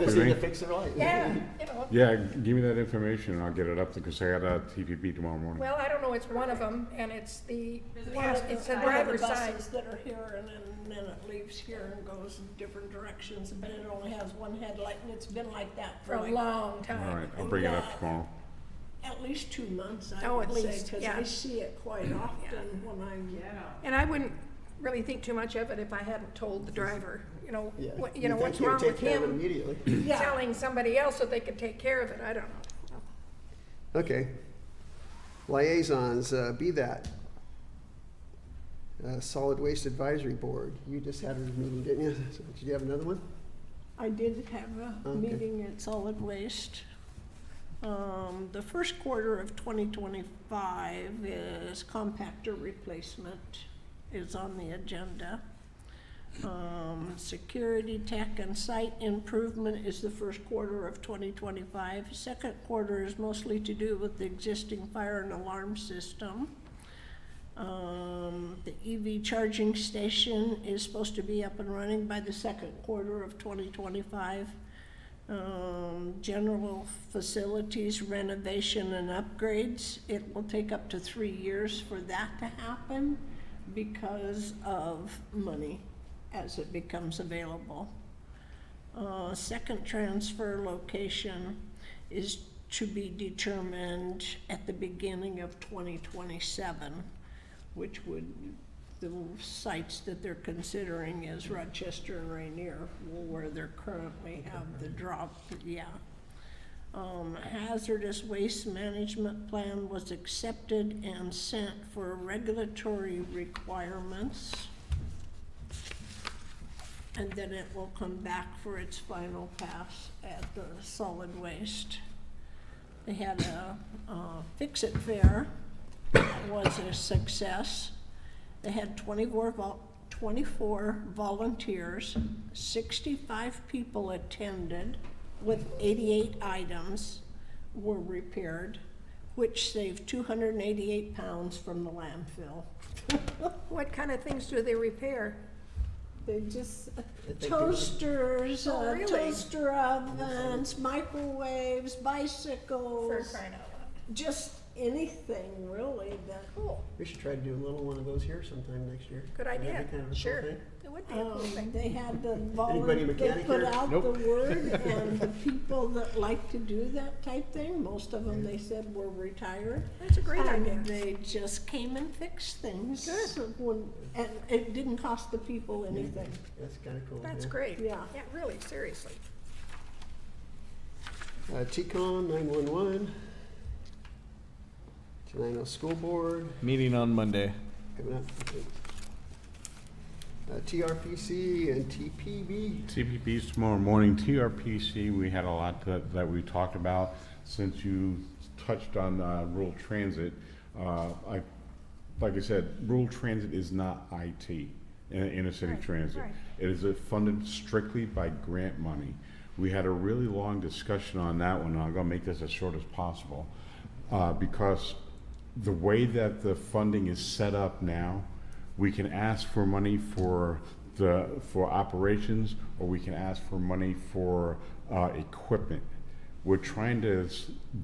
Just need to fix it right. Yeah, you know. Yeah, give me that information and I'll get it up because I got a TPP tomorrow morning. Well, I don't know. It's one of them, and it's the One of it's the the driver's side. buses that are here and then it leaves here and goes in different directions, but it only has one headlight and it's been like that For a like long All time. right, I'll bring it up tomorrow. at least 2 months, I Oh, would at say, least, because yeah. I see it quite often when I'm. And I wouldn't really think too much of it if I hadn't told the driver, you know, Yeah. what, you You'd know, think what's he would wrong take with care of it him immediately. Yeah. telling somebody else that they could take care of it. I don't know. Okay. Liaisons, be that. Solid Waste Advisory Board, you just had a meeting, didn't you? So, did you have another one? I did have a Okay. meeting at Solid Waste. The first quarter of 2025 is compactor replacement is on the agenda. Security tech and site improvement is the first quarter of 2025. Second quarter is mostly to do with the existing fire and alarm system. The EV charging station is supposed to be up and running by the second quarter of 2025. General facilities renovation and upgrades, it will take up to 3 years for that to happen because of money as it becomes available. Second transfer location is to be determined at the beginning of 2027, which would, the sites that they're considering is Rochester and Rainier, where they're currently have the drop, yeah. Hazardous waste management plan was accepted and sent for regulatory requirements. And then it will come back for its final pass at the solid waste. They had a fix-it fair, that was a success. They had 24 volunteers, 65 people attended, with 88 items were repaired, which saved 288 pounds from the landfill. What kind of things do they repair? They just, They do toasters, Oh, really? toaster ovens, microwaves, For bicycles, crying out loud. just anything really that. Cool. We should try to do a little one of those here sometime next year. Good That'd be idea. kind of a cool Sure. thing. It would be a cool thing. They had the Anybody they mechanic put here? out Nope. the word, and the people that like to do that type thing, most of them, they said, were retired. That's a great And idea. they just came and fixed things. Good. So and it didn't cost the people anything. That's kind of cool. That's yeah. great. Yeah. Yeah, really, seriously. TCOM 911. Tenino School Board. Meeting on Monday. Coming up. Okay. TRPC and TPB. TPP's tomorrow morning. TRPC, we had a lot that we talked about. Since you touched on rural transit, like I said, rural transit is not IT, inner city Right, transit. right. It is funded strictly by grant money. We had a really long discussion on that one, and I'm gonna make this as short as possible, because the way that the funding is set up now, we can ask for money for operations, or we can ask for money for equipment. We're trying to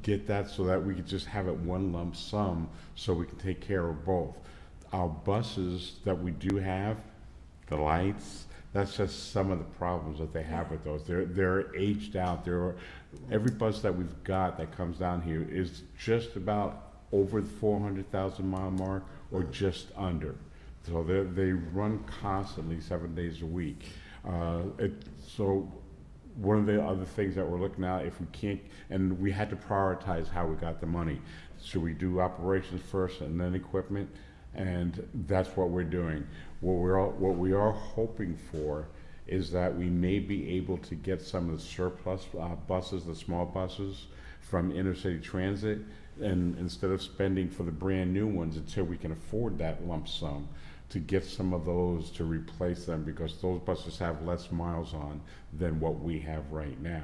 get that so that we could just have it one lump sum, so we can take care of both. Our buses that we do have, the lights, that's just some of the problems that they have with those. They're aged out. Every bus that we've got that comes down here is just about over the 400,000 mile mark, or just under. So they run constantly 7 days a week. So one of the other things that we're looking at, if we can't, and we had to prioritize how we got the money. Should we do operations first and then equipment? And that's what we're doing. What we are hoping for is that we may be able to get some of the surplus buses, the small buses, from intercity transit, and instead of spending for the brand new ones until we can afford that lump sum, to get some of those to replace them, because those buses have less miles on than what we have right now.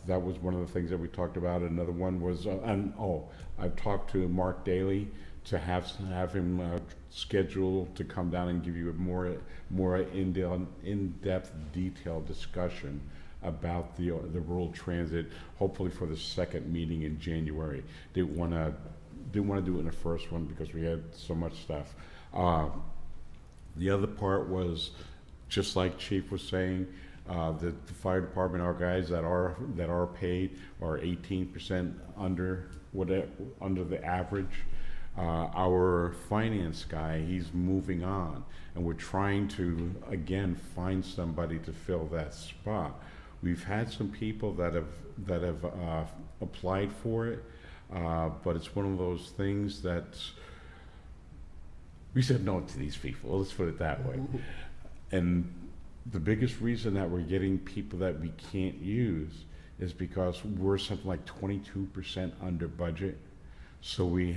That was one of the things that we talked about. Another one was, I've talked to Mark Daly to have him schedule to come down and give you a more in-depth, detailed discussion about the rural transit, hopefully for the second meeting in January. Didn't want to do it in the first one because we had so much stuff. The other part was, just like Chief was saying, the fire department, our guys that are paid are 18% under the average. Our finance guy, he's moving on, and we're trying to again find somebody to fill that spot. We've had some people that have applied for it, but it's one of those things that we said no to these people. Let's put it that way. And the biggest reason that we're getting people that we can't use is because we're something like 22% under budget. So we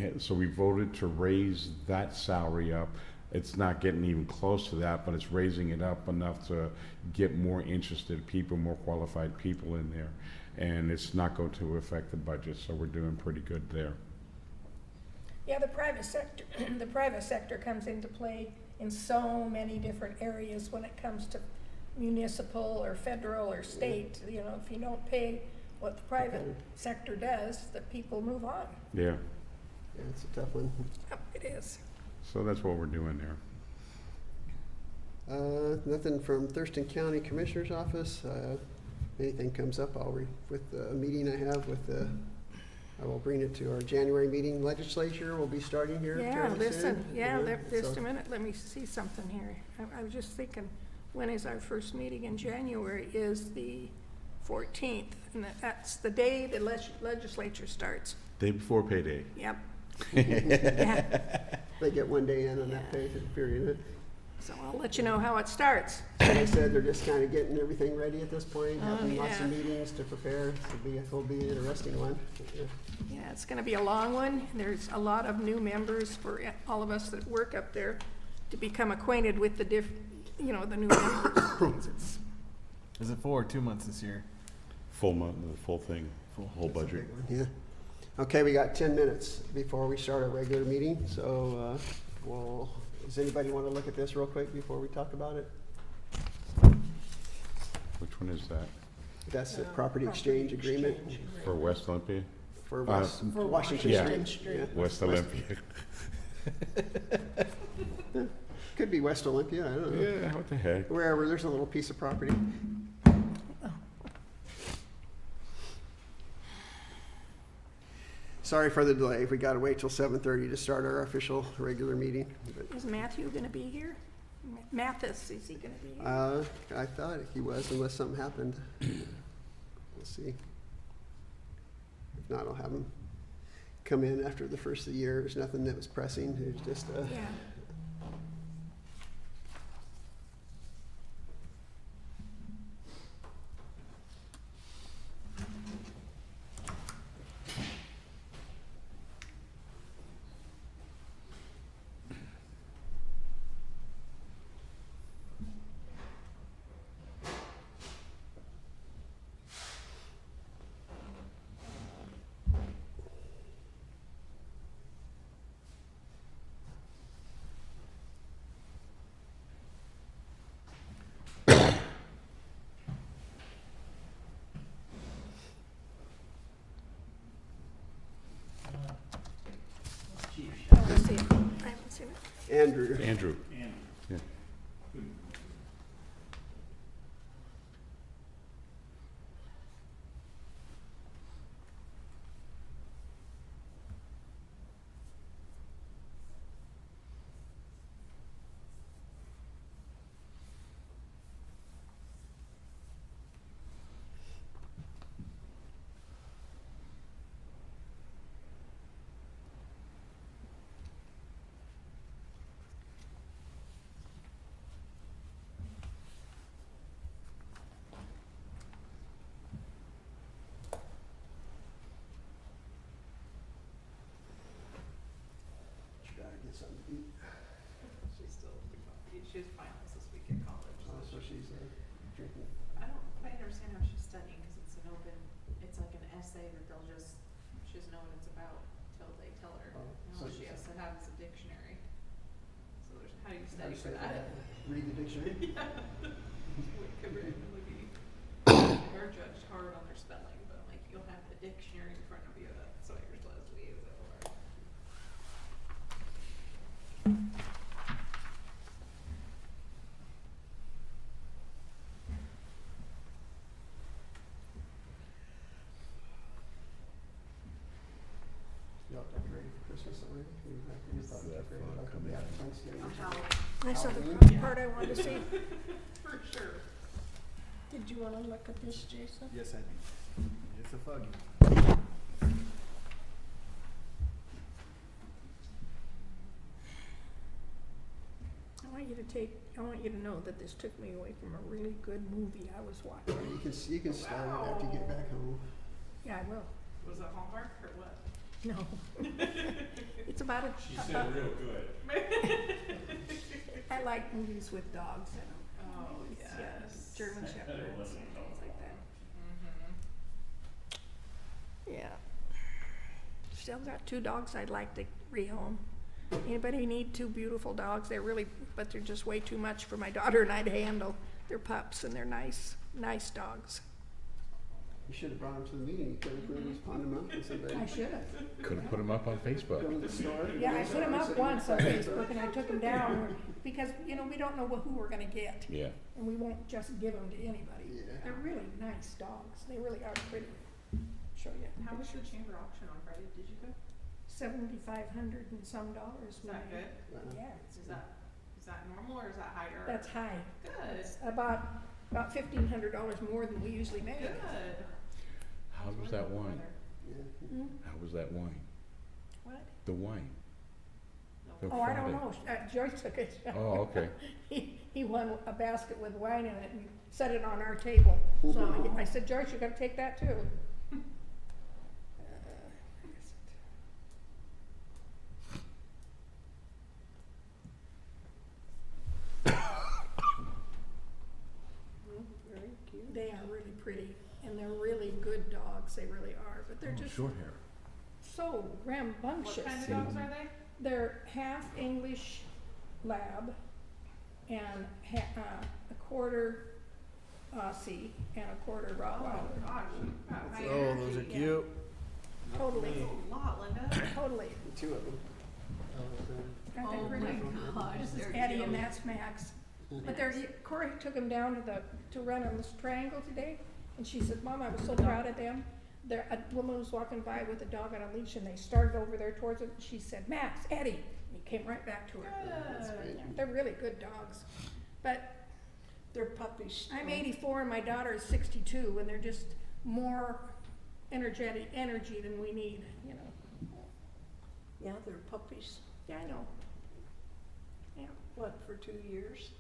voted to raise that salary up. It's not getting even close to that, but it's raising it up enough to get more interested people, more qualified people in there. And it's not going to affect the budget, so we're doing pretty good there. Yeah, the private sector comes into play in so many different areas when it comes to municipal or federal or state. You know, if you don't pay what the private sector does, the people move on. Yeah. Yeah, it's a tough one. Yep, it is. So that's what we're doing there. Nothing from Thurston County Commissioner's Office. Anything comes up, with a meeting I have with I will bring it to our January meeting. Legislature will be starting here. Yeah, fairly listen, soon. yeah, just so- a minute, let me see something here. I was just thinking, when is our first meeting in January? Is the 14th, and that's the day the legislature starts. Day before payday. Yep. Yeah. They get one day in on that Yeah. pay period. So I'll let you know how it starts. And they said they're just kind of getting everything ready at this point, Oh, having lots of yeah. meetings to prepare. It'll be an interesting one. Yeah. Yeah, it's gonna be a long one. There's a lot of new members for all of us that work up there to become acquainted with the the new members. It's- Is it 4 or 2 months this year? Full month, the full thing, whole budget. Yeah. Okay, we got 10 minutes before we start our regular meeting, so does anybody want to look at this real quick before we talk about it? Which one is that? That's the property exchange agreement For West Olympia? for For Washington yeah. Street. Yeah. West Olympia. Could be West Olympia, I don't know. Yeah, what the heck? Wherever there's a little piece of property. Sorry for the delay. We got to wait till 7:30 to start our official regular meeting. But, Is Matthew gonna be here? Mathis, is he gonna be here? I thought he was, unless something happened. We'll see. If not, I'll have him come in after the first of the year. There's nothing that was pressing. It was just Yeah. Let's see. I haven't seen it. Andrew. Andrew. Yeah. drinking. I don't quite understand how she's studying, cause it's an open, it's like an essay that they'll just, she doesn't know what it's about till they tell her. Oh, And so all she has to have is a dictionary. So there's, how do you How do study you for say that? Read the dictionary? Would could really be, they're judged hard on their spelling, but I'm like, you'll have the dictionary in front of you, that's what you're supposed to be use it for. Y'all decorated for Christmas already? You thought you That decorated fun like coming yeah, out. Thanksgiving or On something? how, I saw the Halloween? part I wanted to see. for sure. Did you wanna look at this, Jason? Yes, I do. It's a foggy. I want you to know that this took me away from a really good movie I was watching. You can start it after you get back home. Yeah, I will. Was it Hallmark or what? No. It's about a. She said real good. I like movies with dogs in them. Oh, It's, yes. German Shepherds and things like that. Mm-hmm. Yeah. Still got 2 dogs I'd like to rehome. Anybody need 2 beautiful dogs? But they're just way too much for my daughter and I to handle. They're pups and they're nice dogs. You should have brought them to the meeting. You could have just pawned them out to somebody. I should have. Could have put them up on Facebook. Go to the store. Yeah, I put them up once on Facebook and I took them down because, you know, we don't know who we're gonna get. Yeah. And we won't just give them to anybody. Yeah. They're really nice dogs. They really are pretty. Show you. a How was the picture. chamber auction on Friday? Did you go? $7,500 and some dollars. Is that good? Yeah, Is that normal or is that higher? that's high. Good. It's about $1,500 more than we usually make. Good. How was that wine? Yeah. Hmm? How was that wine? What? The wine? The Oh, I don't Friday. know. Joyce took it. Oh, okay. He won a basket with wine in it and set it on our table. So I said, Joyce, you gotta take that too. Very cute. They are really pretty and they're really good dogs. They really are, but they're Oh, just short hair. so rambunctious. What kind of dogs are they? They're half English lab and a quarter Aussie and a quarter Oh, Rottweiler. gosh. you've got high Oh, those are energy. cute. Totally, That's a lot, Linda. totally. 2 of them. Aren't they Oh pretty? my gosh, This is they're Eddie and cute. that's Max. But Corey took them down to run on this triangle today, and she said, Mom, I was so proud of them. A woman was walking by with a dog on a leash, and they started over there towards it, and she said, Max, Eddie, and he came right back to her. Good. Yeah, they're really good dogs, but They're puppies. I'm 84 and my daughter is 62, and they're just more energy than we need, you know. Yeah, they're puppies. Yeah, I know. Yeah, What, for 2 years?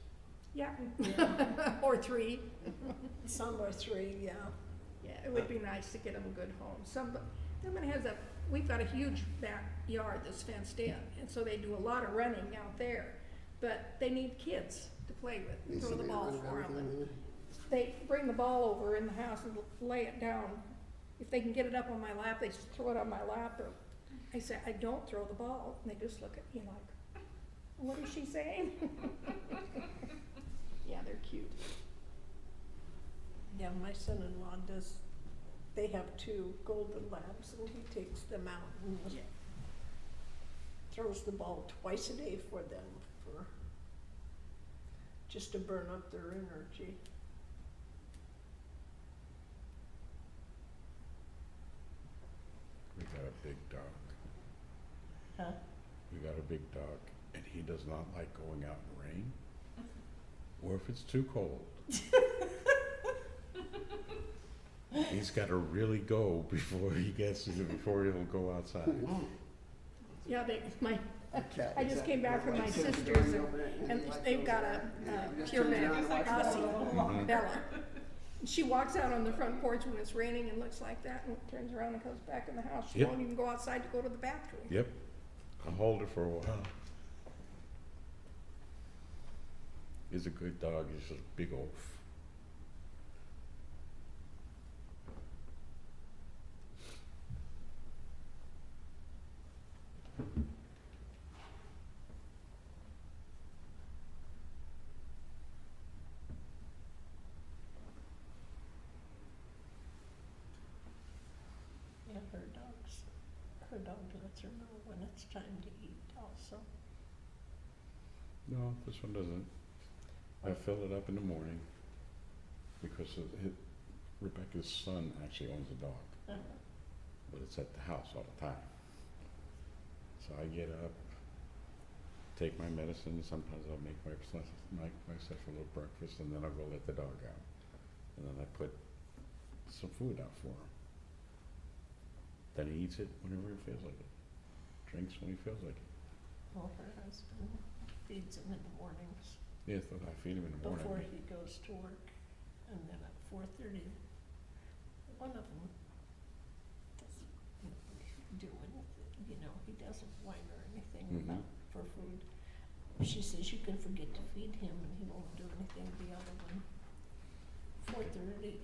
yeah, or 3. Some are 3, yeah. Yeah, it would be nice to get them a good home. Someone has we've got a huge backyard that's fenced in, and so they do a lot of running out there. But they need kids to play with, Needs throw the to be ball rid of for them. everything, They bring the ball over in the house and lay it down. If they can get it up on my lap, they just throw it on my lap. Or I say, I don't throw the ball, and they just look at me like, what is she saying? Yeah, they're cute. Yeah, my son-in-law they have 2 golden labs and he takes them out and throws the ball twice a day for them just to burn up their energy. We got a big dog. Huh? We got a big dog, and he does not like going out in the rain, or if it's too cold. He's got to really go before he'll go outside. Yeah, Cat I is just that- came back from my Kids are sister's going over it, and he like they've goes got out, a and he just purebred turns around and watches Aussie, Mhm. Bella. She walks out on the front porch when it's raining and looks like that and turns around and goes back in the house. She Yep. won't even go outside to go to the bathroom. Yep, I'll hold her for a while. He's a good dog, he's just a big oaf. dog lets her know when it's time to eat also. No, this one doesn't. I fill it up in the morning because Rebecca's son actually owns a dog, but it's at the house all the time. So I get up, take my medicine, sometimes I'll make myself a little breakfast, and then I'll go let the dog out. And then I put some food out for him. Then he eats it whenever he feels like it. Drinks when he feels like it. Well, her husband feeds him in the mornings Yes, I feed him in the morning. before he goes to work, and then at 4:30, one of them doesn't do anything, you know, he doesn't whine or anything about for food. She says you can forget to feed him and he won't do anything. The other one, 4:30,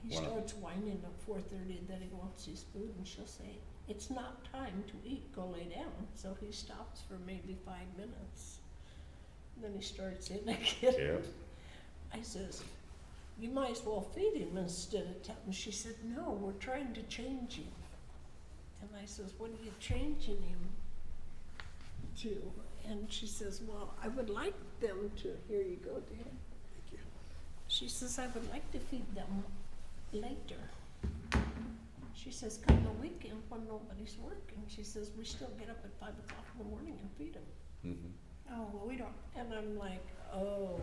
he Wow. starts whining at 4:30 that he wants his food, and she'll say, "It's not time to eat, go lay down." So he stops for maybe 5 minutes. Then he starts in again. Yep. I says, "You might as well feed him instead of telling." She said, "No, we're trying to change him." And I says, "What are you changing him to?" And she says, "Well, I would like them to," here you go, dear. Thank you. She says, "I would like to feed them later." She says, "Come the weekend when nobody's working," she says, "we still get up at 5 o'clock in the morning and feed them." Mm-hmm. Oh, well, we don't, And I'm like, "Oh,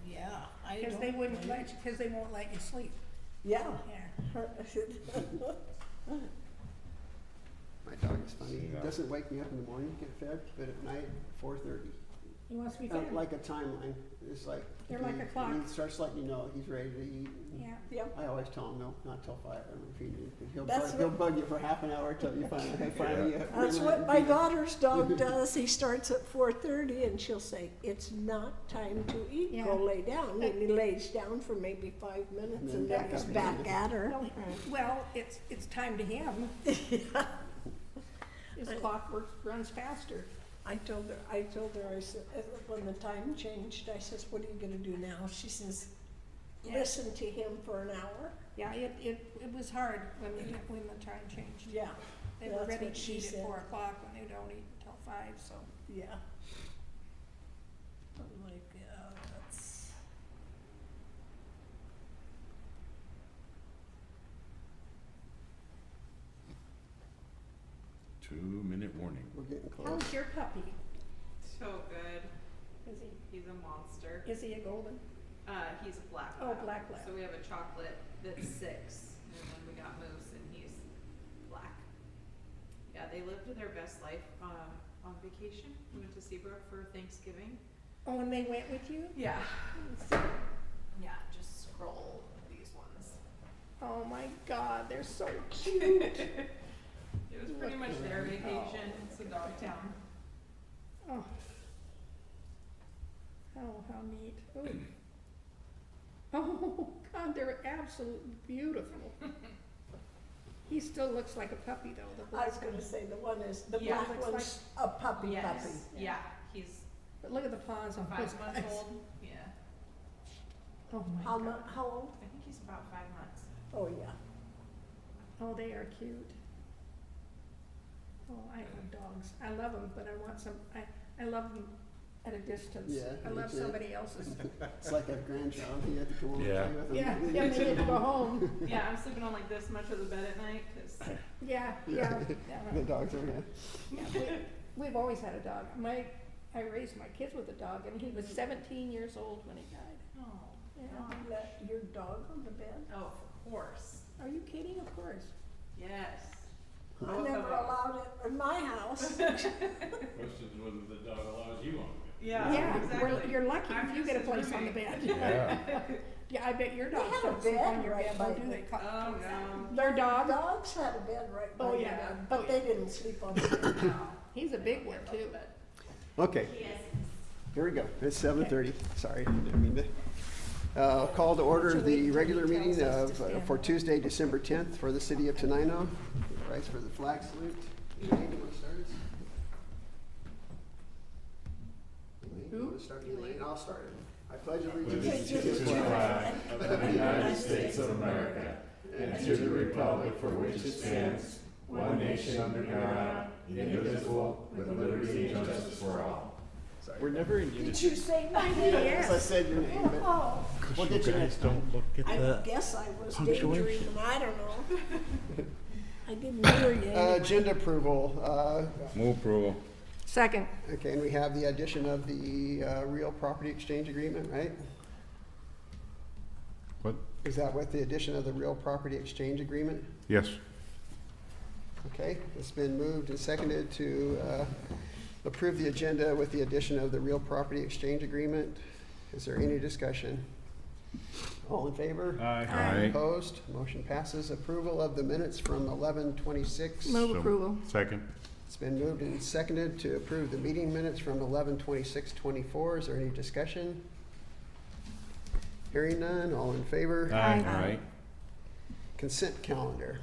yeah, I don't." because they wouldn't blame let you, because they won't let you sleep. Yeah. Yeah. My dog is funny. He Yeah. doesn't wake me up in the morning to get fed, but at night, 4:30. He wants to be fed. Like a timeline. It's like. They're like a clock. He starts letting you know he's ready to eat. Yeah. Yep. I always tell him no, not till 5. I don't feed you. That's He'll bug you for half an hour till you finally. That's realize what you my feed him. daughter's dog does. He starts at 4:30 and she'll say, "It's not time to eat, Yeah. go lay down." And he lays down for maybe 5 minutes and then back he's up back again. at her. Well, it's time to him. His clock runs faster. I told her, I said, when the time changed, I says, "What are you gonna do now?" She says, Yeah. "Listen to him for an hour." Yeah, it was hard when the time changed. Yeah, They were that's ready what to she eat at said. 4 o'clock when they don't eat until 5, so. yeah. I'm like, yeah, that's. 2-minute warning. We're getting close. How's your puppy? So good. Is He's a monster. he a golden? He's a black Oh, lab. black lab. So we have a chocolate that's 6, and then we got Moose, and he's black. Yeah, they lived their best life on vacation. We went to Seabrook for Thanksgiving. Oh, and they went with you? Yeah. Yeah, just scroll these ones. Oh my God, they're so cute. It was pretty much their vacation. It's a dog town. Oh. Oh, how neat. Ooh. Oh, God, they're absolutely beautiful. He still looks like a puppy though, the I was black one. gonna say, the one is, the Yeah. black Looks one's a puppy puppy. Yes. Yeah, he's But look at the paws on his 5 months eyes. old. Yeah. Oh my How God. how old? I think he's about 5 months. Oh, yeah. Oh, they are cute. Oh, I love dogs. I love them, but I want some, I love them at a distance. Yeah, I me love too. somebody else's. It's like a grandchild. You have to go and Yeah. play with him. Yeah, yeah, they get to go home. Yeah, I'm sleeping on like this much of the bed at night because Yeah, yeah. The dogs are, yeah. Yeah, we've always had a dog. I raised my kids with a dog, and he was 17 years old when he died. oh, Yeah. You let your dog on the bed? oh, of course, Are you kidding? Of course. yes. I Both of never them. allowed it in my house. Question is whether the dog allows you on Yeah, Yeah, exactly. you're lucky I'm if you just get a his place on the roommate. bed. Yeah. Yeah, I bet your They dogs had a don't sleep on bed your right bed, by though, do the- they? Oh no. Their dog? Dogs had a bed right by Oh, the yeah. bed, Oh, but they didn't sleep on the bed. No. He's a big one, too. Okay, here we go. It's 7:30. Sorry, didn't mean to. Call to order Should we- the regular should we meeting tell us to of, stand? for Tuesday, December 10th for the city of Tenino. Rise for the flag salute. Elaine, you want to start us? Elaine, you want to start? Elaine, I'll start it. I pledge allegiance to the flag of the United States of America and to the republic for which it stands, one nation under God, indivisible, with liberty and justice for all. We're never in Did you say my name? As I said your name, but Oh, we'll get you next time. Don't look at I guess I was daydreaming, I don't know. I didn't hear you anyway. Agenda approval. Move approval. Second. Okay, and we have the addition of the real property exchange agreement, right? What? Is that with the addition of the real property exchange agreement? Yes. Okay, it's been moved and seconded to approve the agenda with the addition of the real property exchange agreement. Is there any discussion? All in favor? Aye. Opposed? Motion passes. Approval of the minutes from 11:26. Move So- approval. Second. It's been moved and seconded to approve the meeting minutes from 11:26:24. Is there any discussion? Hearing none, all in favor? Aye. Consent calendar.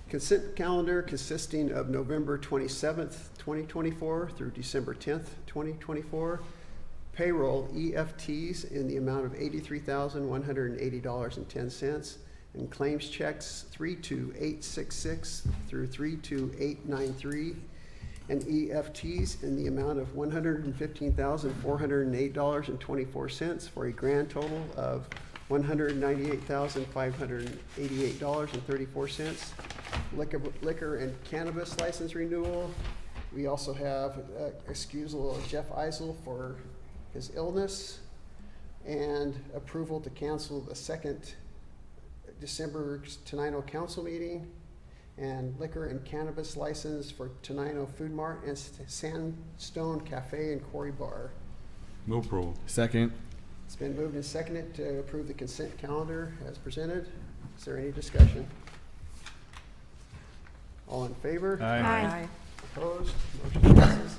Consent calendar consisting of November 27th, 2024 through December 10th, 2024. Payroll EFTs in the amount of $83,180.10, and claims checks 32866 through 32893, and EFTs in the amount of $115,408.24 for a grand total of $198,588.34. Liquor and cannabis license renewal. We also have excusal of Jeff Eisel for his illness, and approval to cancel the second December Tenino council meeting, and liquor and cannabis license for Tenino Food Mart and Sandstone Cafe and Quarry Bar. Move approval. Second. It's been moved and seconded to approve the consent calendar as presented. Is there any discussion? All in favor? Aye. Opposed? Motion passes.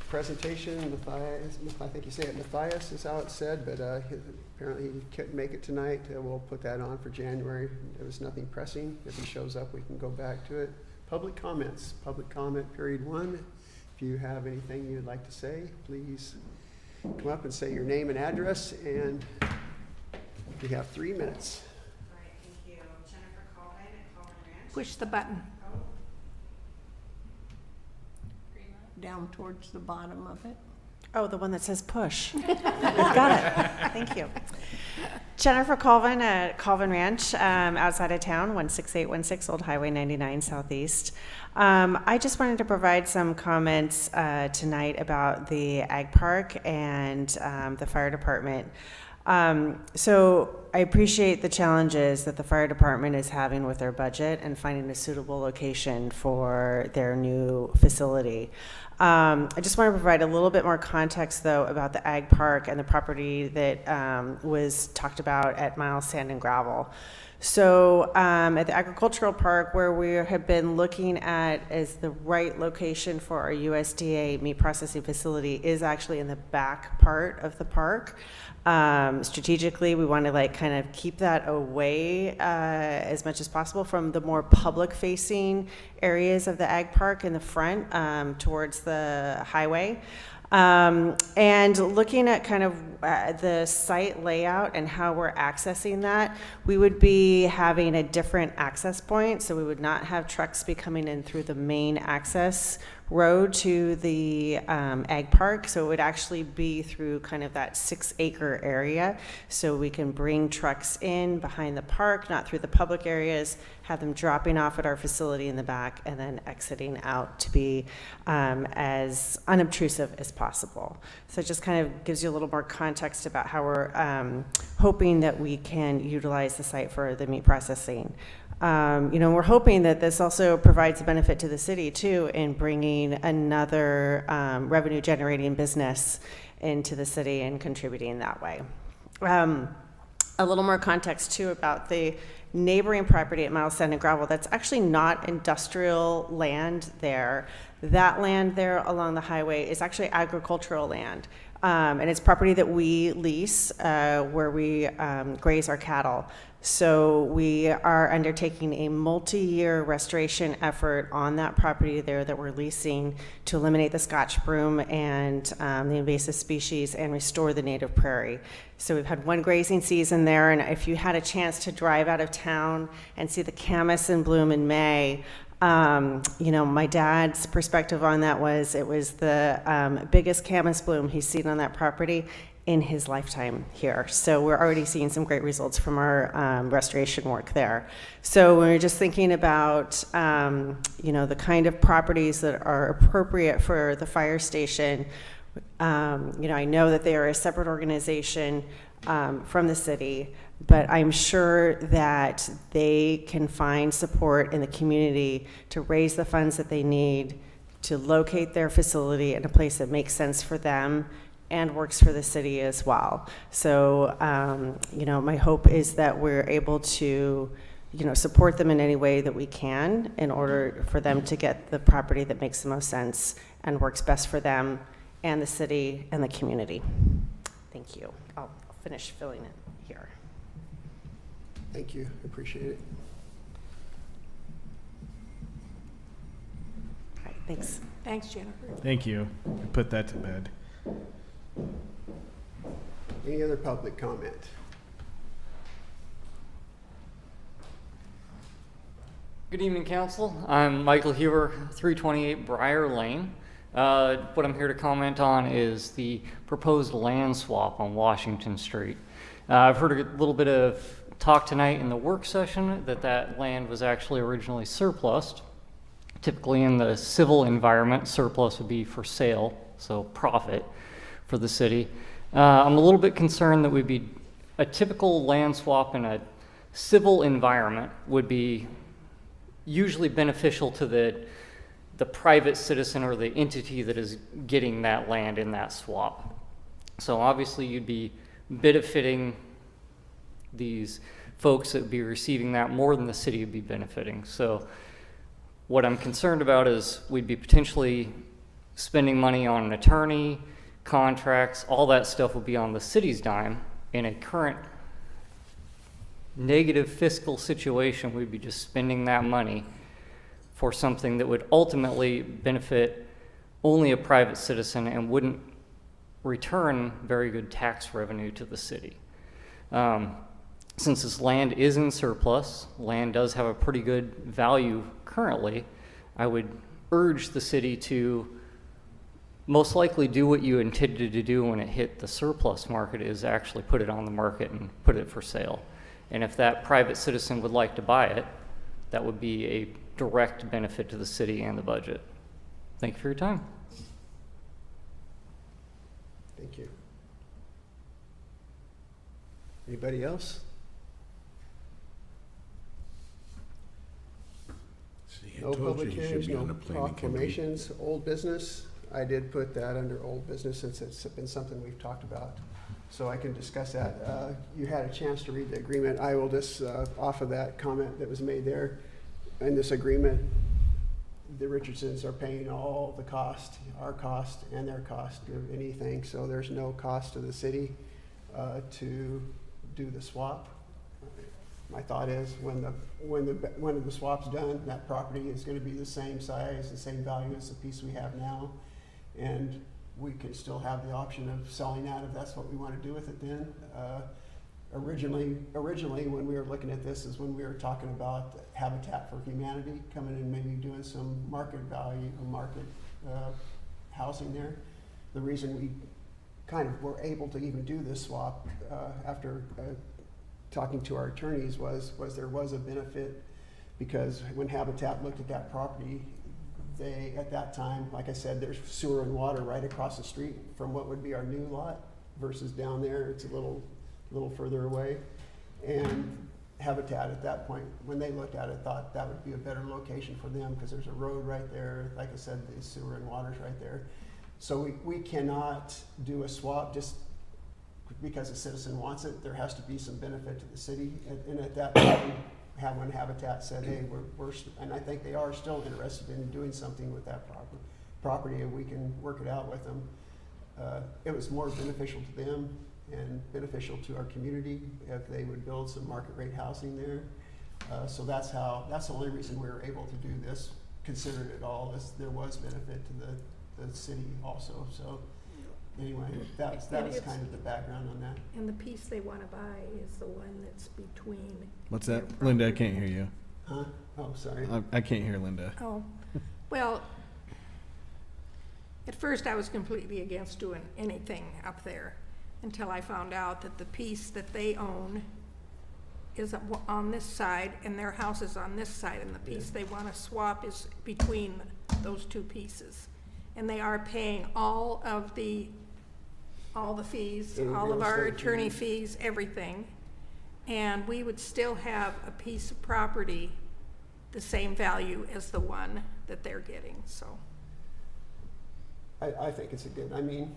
Presentation, Matthias, I think you say it Matthias is how it's said, but apparently he couldn't make it tonight. We'll put that on for January. There was nothing pressing. If he shows up, we can go back to it. Public comments, public comment period 1. If you have anything you'd like to say, please come up and say your name and address, and you have 3 minutes. All right, thank you. Jennifer Colvin at Colvin Ranch. Push the button. Down towards the bottom of it. Oh, the one that says push. Got it. Thank you. Jennifer Colvin at Colvin Ranch, outside of town, 16816 Old Highway 99 Southeast. I just wanted to provide some comments tonight about the Ag Park and the fire department. So I appreciate the challenges that the fire department is having with their budget and finding a suitable location for their new facility. I just want to provide a little bit more context, though, about the Ag Park and the property that was talked about at Miles Sand and Gravel. So at the agricultural park, where we have been looking at as the right location for our USDA meat processing facility is actually in the back part of the park. Strategically, we want to kind of keep that away as much as possible from the more public-facing areas of the ag park in the front towards the highway. And looking at kind of the site layout and how we're accessing that, we would be having a different access point. So we would not have trucks be coming in through the main access road to the ag park. So it would actually be through kind of that 6-acre area. So we can bring trucks in behind the park, not through the public areas, have them dropping off at our facility in the back, and then exiting out to be as unobtrusive as possible. So it just kind of gives you a little more context about how we're hoping that we can utilize the site for the meat processing. We're hoping that this also provides a benefit to the city too in bringing another revenue generating business into the city and contributing that way. A little more context too about the neighboring property at Miles Sand and Gravel. That's actually not industrial land there. That land there along the highway is actually agricultural land. And it's property that we lease where we graze our cattle. So we are undertaking a multi-year restoration effort on that property there that we're leasing to eliminate the Scotch broom and the invasive species and restore the native prairie. So we've had one grazing season there, and if you had a chance to drive out of town and see the camas in bloom in May, You know, my dad's perspective on that was it was the biggest camas bloom he's seen on that property in his lifetime here. So we're already seeing some great results from our restoration work there. So when we're just thinking about, you know, the kind of properties that are appropriate for the fire station, you know, I know that they are a separate organization from the city, but I'm sure that they can find support in the community to raise the funds that they need to locate their facility in a place that makes sense for them and works for the city as well. So, you know, my hope is that we're able to, you know, support them in any way that we can in order for them to get the property that makes the most sense and works best for them and the city and the community. Thank you. I'll finish filling it here. Thank you, appreciate it. All right, thanks. Thanks, Jennifer. Thank you. We put that to bed. Any other public comment? Good evening, Council. I'm Michael Huber, 328 Briar Lane. What I'm here to comment on is the proposed land swap on Washington Street. I've heard a little bit of talk tonight in the work session that land was actually originally surplused. Typically in the civil environment, surplus would be for sale, so profit for the city. I'm a little bit concerned that a typical land swap in a civil environment would be usually beneficial to the private citizen or the entity that is getting that land in that swap. So obviously you'd be benefiting these folks that would be receiving that more than the city would be benefiting. So what I'm concerned about is we'd be potentially spending money on an attorney, contracts, all that stuff would be on the city's dime. In a current negative fiscal situation, we'd be just spending that money for something that would ultimately benefit only a private citizen and wouldn't return very good tax revenue to the city. Since this land is in surplus, land does have a pretty good value currently, I would urge the city to most likely do what you intended to do when it hit the surplus market, is actually put it on the market and put it for sale. And if that private citizen would like to buy it, that would be a direct benefit to the city and the budget. Thank you for your time. Thank you. Anybody else? See, I No told public you you should hearings, be no on the planning committee. proclamations, old business. I did put that under old business since it's been something we've talked about. So I can discuss that. You had a chance to read the agreement. I will just, off of that comment that was made there, in this agreement, the Richardsons are paying all the cost, our cost and their cost of anything. So there's no cost to the city to do the swap. My thought is when the swap's done, that property is going to be the same size, the same value as the piece we have now, and we can still have the option of selling that if that's what we want to do with it then. Originally, when we were looking at this, is when we were talking about Habitat for Humanity coming in, maybe doing some market value or market housing there. The reason we kind of were able to even do this swap after talking to our attorneys was there was a benefit, because when Habitat looked at that property, they, at that time, like I said, there's sewer and water right across the street from what would be our new lot versus down there, it's a little further away. And Habitat at that point, when they looked at it, thought that would be a better location for them because there's a road right there. Like I said, the sewer and water's right there. So we cannot do a swap just because a citizen wants it. There has to be some benefit to the city. And at that time, when Habitat said, hey, we're and I think they are still interested in doing something with that property, and we can work it out with them. It was more beneficial to them and beneficial to our community if they would build some market rate housing there. So that's the only reason we were able to do this, considered it all, is there was benefit to the city also. So anyway, that was kind of the background on that. And the piece they want to buy is the one that's between. What's that? Linda, I can't hear you. Huh? Oh, sorry. I can't hear Linda. Oh, well, at first I was completely against doing anything up there until I found out that the piece that they own is on this side and their house is on this side, and the piece they want to swap is between those two pieces. And they are paying all the fees, Any all of real our estate attorney fees. fees, everything. And we would still have a piece of property the same value as the one that they're getting, so. I think it's a good, I mean,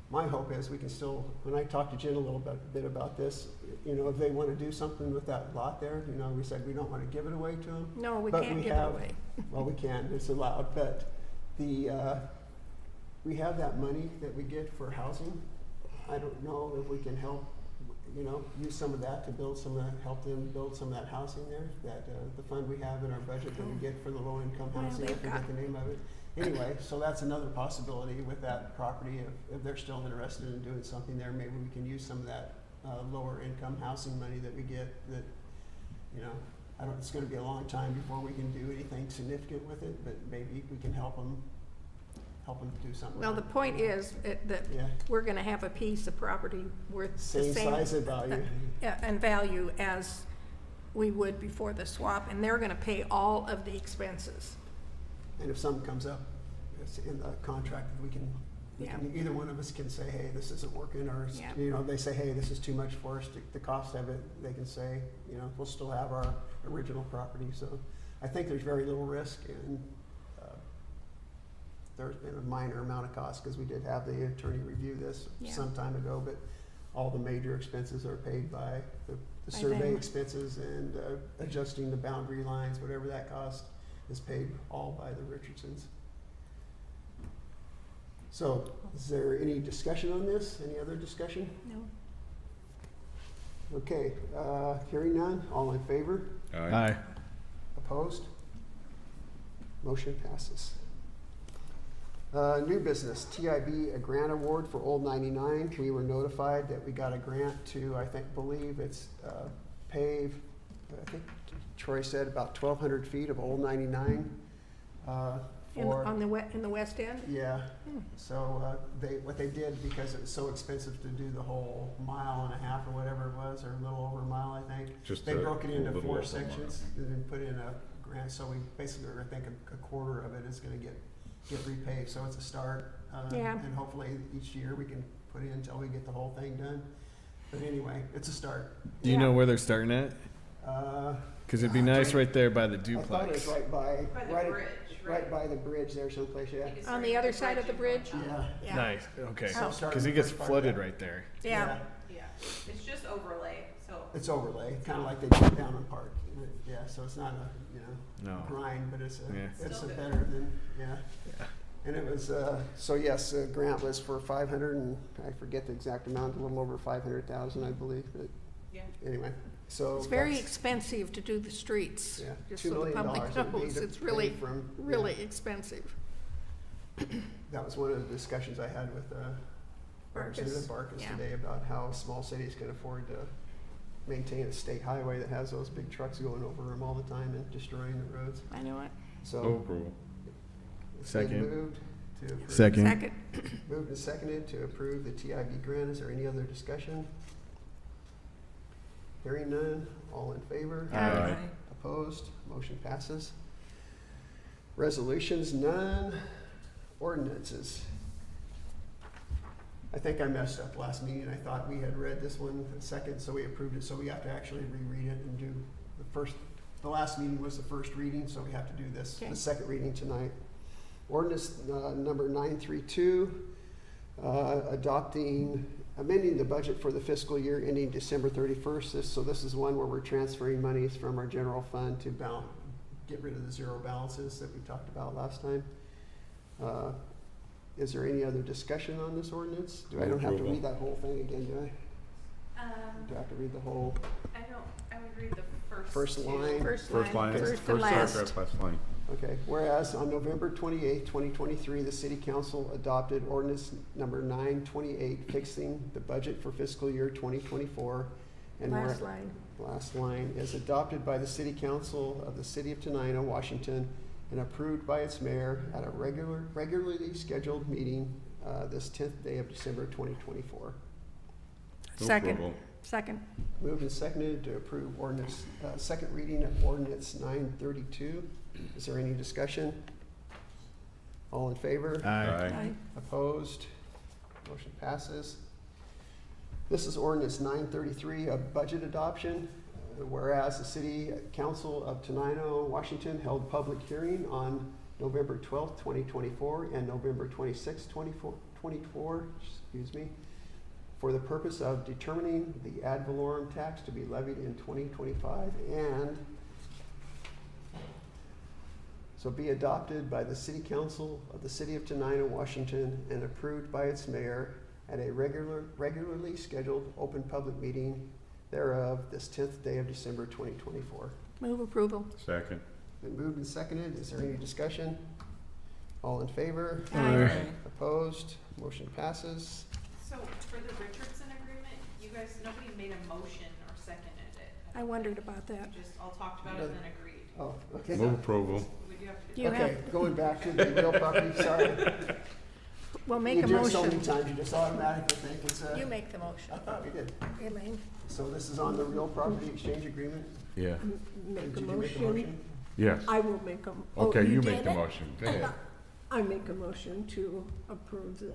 my hope is we can still, when I talked to Jen a little bit about this, you know, if they want to do something with that lot there, you know, we said we don't want to give it away to them. No, we But can't we give it have- away. Well, we can, it's allowed, but we have that money that we get for housing. I don't know if we can help, you know, use some of that to build some of that, help them build some of that housing there, that, the fund we have in our budget that we get for the low-income Well, housing, I they've forget got- the name of it. Anyway, so that's another possibility with that property, if they're still interested in doing something there, maybe we can use some of that, lower income housing money that we get that, you know, it's gonna be a long time before we can do anything significant with it, but maybe we can help them do something. Well, the with it. point is that Yeah. we're gonna have a piece of property worth the Same same. size and value. And value as we would before the swap, and they're gonna pay all of the expenses. And if something comes up, it's in the contract, Yeah. either one of us can say, hey, this isn't working, or, Yeah. you know, they say, hey, this is too much for us, the cost of it, they can say, you know, we'll still have our original property, so I think there's very little risk, and, there's been a minor amount of cost, because we did have the attorney review this Yeah. some time ago, but all the major expenses are paid by the By survey them. expenses and, adjusting the boundary lines, whatever that cost is paid all by the Richardsons. So, is there any discussion on this? Any other discussion? No. Okay, hearing none, all in favor? Aye. Opposed? Motion passes. New business, TIB, a grant award for Old 99. We were notified that we got a grant to, believe it's pave, I think Troy said about 1,200 feet of Old 99. In the west end? Yeah, so what they did, because it was so expensive to do the whole 1.5 miles or whatever it was, or a little over a mile, I think. Just They a broke it into little 4 over a sections and then put in a grant, so we basically, I think a quarter of it is gonna get repaved, so it's a start. Yeah. And hopefully each year we can put in until we get the whole thing done. But anyway, it's a start. Do you know where they're starting at? Because it'd be nice right there by the I thought it was duplex. right by, By the right, bridge, right by the bridge there someplace, yeah. I think it's On the starting other at side of the bridge? and going up. Yeah. Yeah. Nice, okay. So starting Because it the gets first part of flooded that. right there. Yeah. Yeah, it's just overlay, so. It's overlay, kind of like they did down in Park. Yeah, so it's not a, you know, No. grind, but it's Yeah. a Still good. better than, yeah. And it was, so yes, the grant was for 500 and I forget the exact amount, a little over 500,000, I believe, but Yeah. anyway, so. It's very that's- expensive to do the streets, Yeah, just $2 so the million public it'd be knows. to It's pay really, from- yeah. really expensive. That was one of the discussions I had with Representative Barkus yeah. today about how small cities can afford to maintain a state highway that has those big trucks going over them all the time and destroying the roads. I know it. So. No approval. It's been Second. moved to approve. Second. Second. Moved and seconded to approve the TIB grant. Is there any other discussion? Hearing none, all in favor? Aye. Opposed? Motion passes. Resolutions, none. Ordinances. I think I messed up last meeting. I thought we had read this one second, so we approved it, so we have to actually reread it and do the last meeting was the first reading, so we have to do this, Okay. the second reading tonight. Ordinance number 932, amending the budget for the fiscal year ending December 31st. This is one where we're transferring monies from our general fund to get rid of the zero balances that we talked about last time. Is there any other discussion on this ordinance? I don't have to Approval. read that whole thing again, do I? Do I have to read the whole I would read the first two. line? First First line, line, first first and last. paragraph, last line. Okay, whereas on November 28th, 2023, the City Council adopted ordinance number 928 fixing the budget for fiscal year 2024 And Last line. Last line, is adopted by the City Council of the City of Tenino, Washington, and approved by its mayor at a regularly scheduled meeting this 10th day of December 2024. Move Second. approval. Second. Moved and seconded to approve ordinance, second reading of ordinance 932. Is there any discussion? All in favor? Aye. Opposed? Motion passes. This is ordinance 933, a budget adoption. Whereas the City Council of Tenino, Washington held public hearing on November 12th, 2024 and November 26th, 2024, for the purpose of determining the ad valorem tax to be levied in 2025 and so be adopted by the City Council of the City of Tenino, Washington, and approved by its mayor at a regularly scheduled open public meeting thereof this 10th day of December 2024. Move approval. Second. Been moved and seconded. Is there any discussion? All in favor? Aye. Opposed? Motion passes. So for the Richardson agreement, you guys, nobody made a motion or seconded it. I wondered about that. We just all talked about it and then agreed. Oh, okay. Move approval. Would you have to do? You Okay, going back to the real property, sorry. We'll make You a do it so many motion. times, you just automatically think it's a. You make the motion, I thought we did. Elaine. So this is on the real property exchange agreement? Yeah. Make Did a you make a motion. Yes. I will make a. Okay, you make did the it? motion. Go ahead. I make a motion to approve that.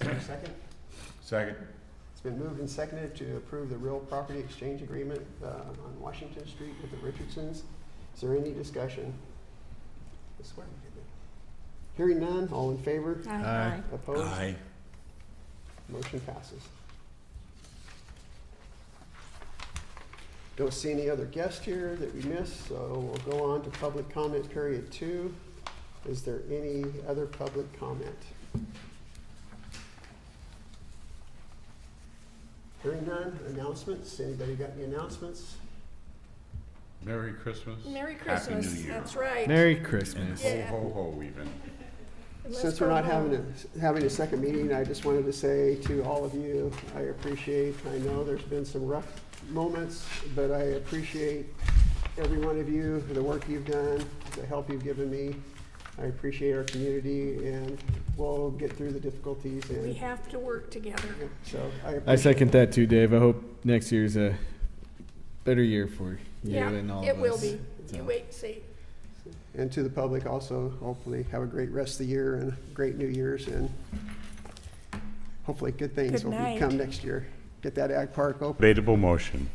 Is there a second? Second. It's been moved and seconded to approve the real property exchange agreement on Washington Street with the Richardsons. Is there any discussion? I swear we did that. Hearing none, all in favor? Aye. Opposed? Motion passes. Don't see any other guests here that we missed, so we'll go on to public comment period 2. Is there any other public comment? Hearing none, announcements? Anybody got any announcements? Merry Christmas. Merry Happy Christmas, New Year. that's right. Merry And Christmas. ho, Yeah. ho, ho even. Let's Since go we're not home. having a second meeting, I just wanted to say to all of you, I know there's been some rough moments, but I appreciate every one of you, the work you've done, the help you've given me. I appreciate our community, and we'll get through the difficulties. We And have to work together. so I I appreciate second that too, Dave. I hope next year's a better year for you Yeah, and all it of us. will be. So, You wait and see. And to the public also, hopefully have a great rest of the year and great New Year's, and hopefully good things Good will night. come next year. Get that ag park open. Debatable motion.